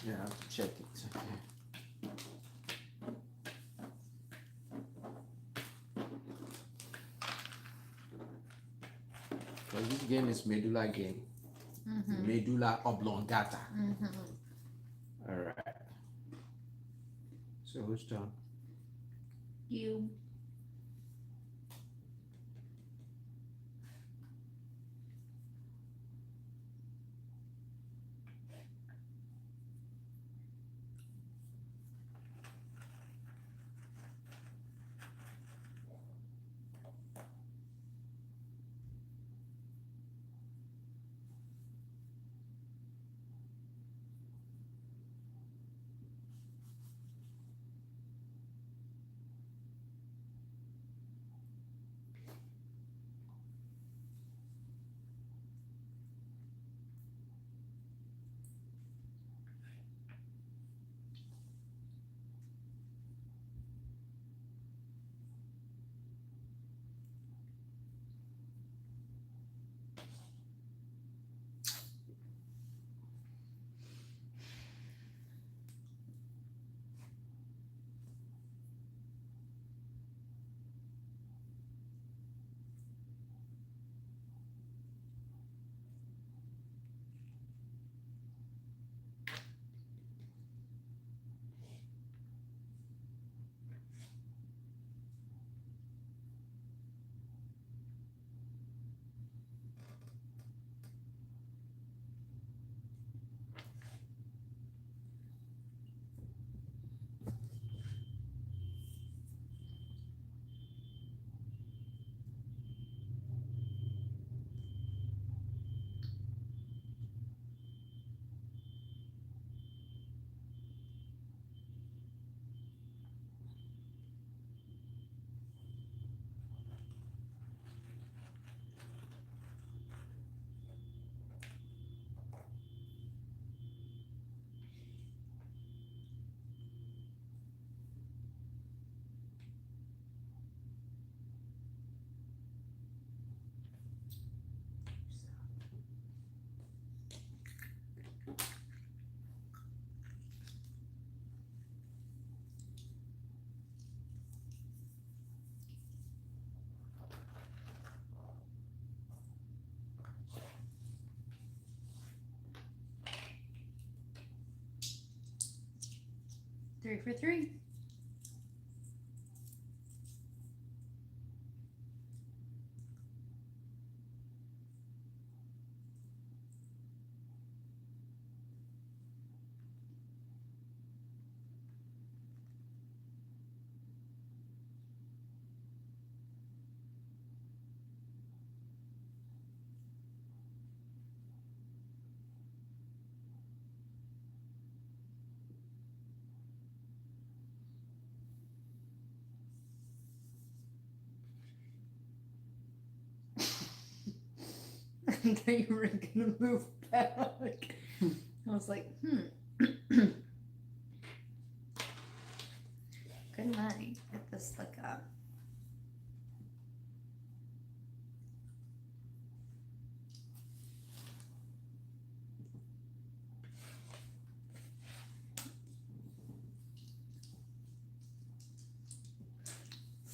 Yeah, I have to check it. Okay. again is medulla again. Medulla oblongata. All right. So who's turn? You. Three for three. I thought you were gonna move back. I was like, Good night. Get this like a.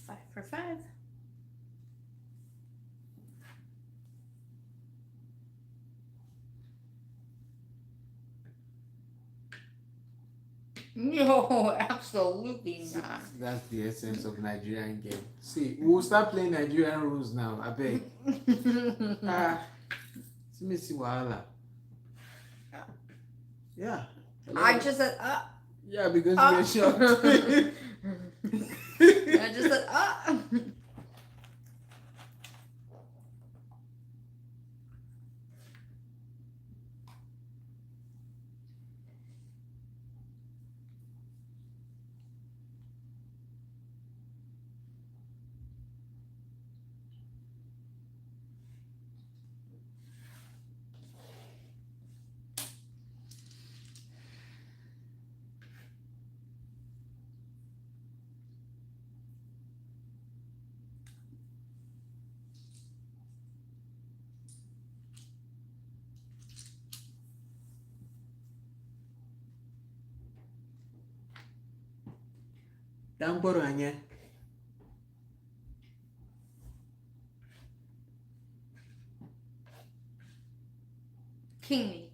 Five for five. No, absolutely not. That's the essence of Nigerian game. See, we'll start playing Nigerian rules now. I beg. Let me see wahala. Yeah. I just said Yeah, because we're shocked. I just said Damporo anya. King me.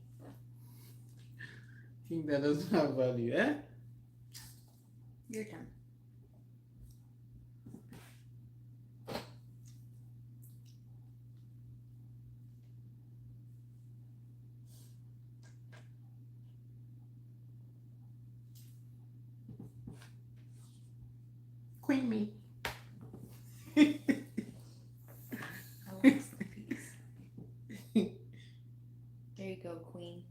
King that doesn't have value, eh? Your turn. Queen me. I lost the piece. There you go, queen.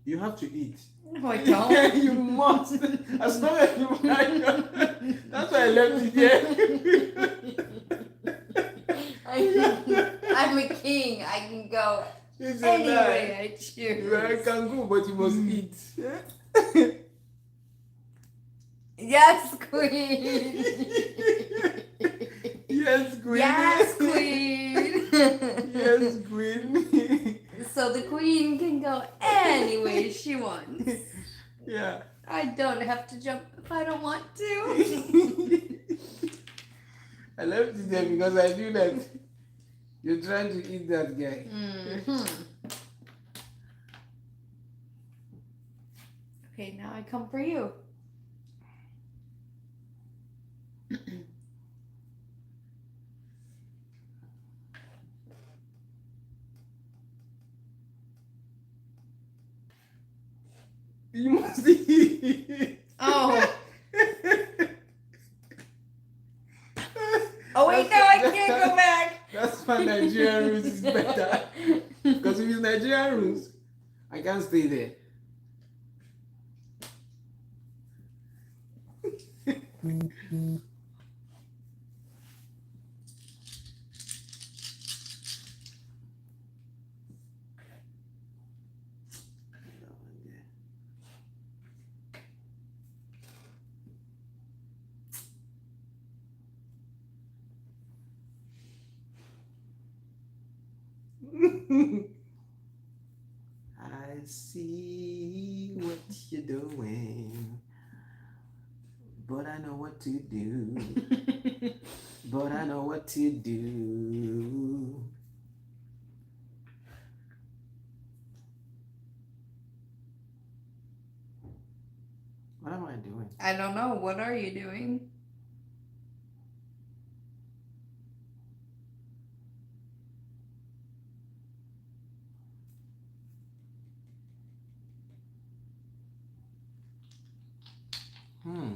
You have to eat. No, I don't. You must. As long as you that's why I left it here. I'm a king. I can go It's any a lie. way I choose. I can go, but you must eat. Yes, queen. Yes, queen. Yes, queen. Yes, queen. So the queen can go any way she wants. Yeah. I don't have to jump if I don't want to. I left it there because I knew that you're trying to eat that guy. Mm-hmm. Okay, now I come for you. You must eat. Oh. Oh wait, no, I can't go back. That's why Nigerian rules is better. Because if it's Nigerian rules, I can't stay there. I see what you're doing, but I know what to do. But I know what to do. What am I doing? I don't know. What are you doing? Hmm.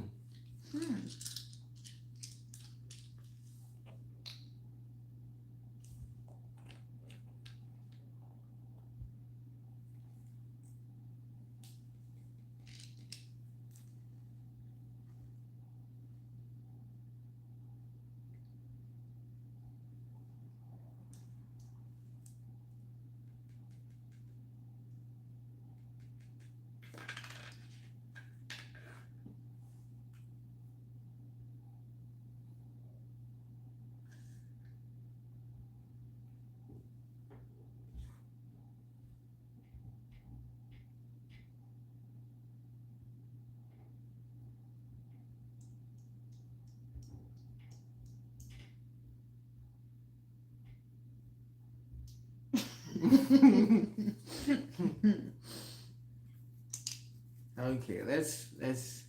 Okay, let's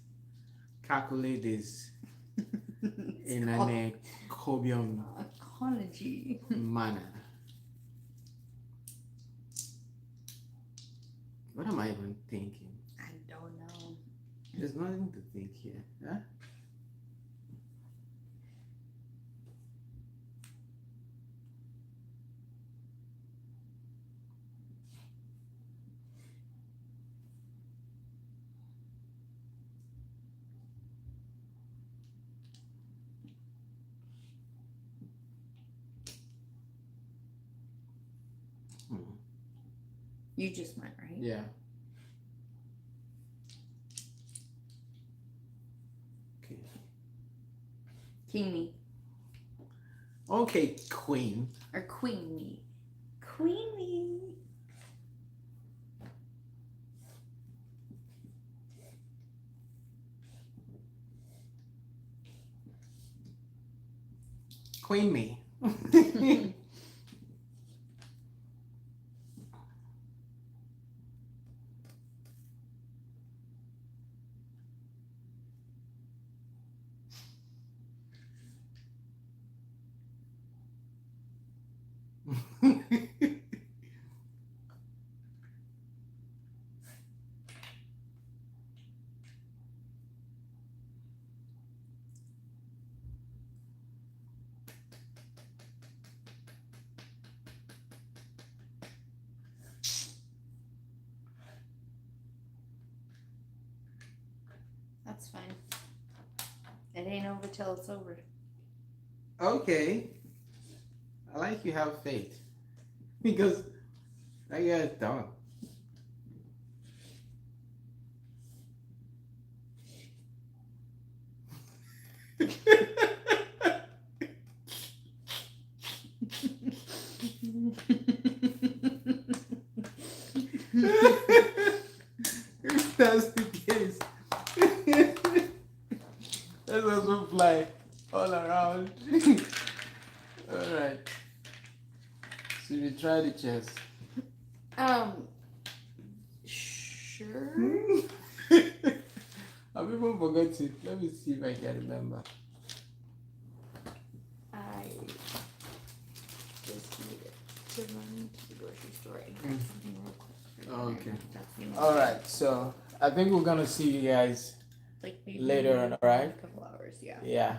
calculate this in an Jacobian Ecology. manner. What am I even thinking? I don't know. There's nothing to think here. Huh? You just went, right? Yeah. Okay. King me. Okay, queen. Or queen me. Queen me. Queen me. That's fine. It ain't over till it's over. Okay. I like you have faith. Because I got it done. If that's the case, let's also fly all around. Alright. So we try the chess. Sure. I've even forgot it. Let me see if I can remember. I just needed to run to the grocery store and grab something real quick. Okay. That's the only Alright, so I think we're gonna see you guys like maybe later on, in alright? a couple hours, yeah. Yeah.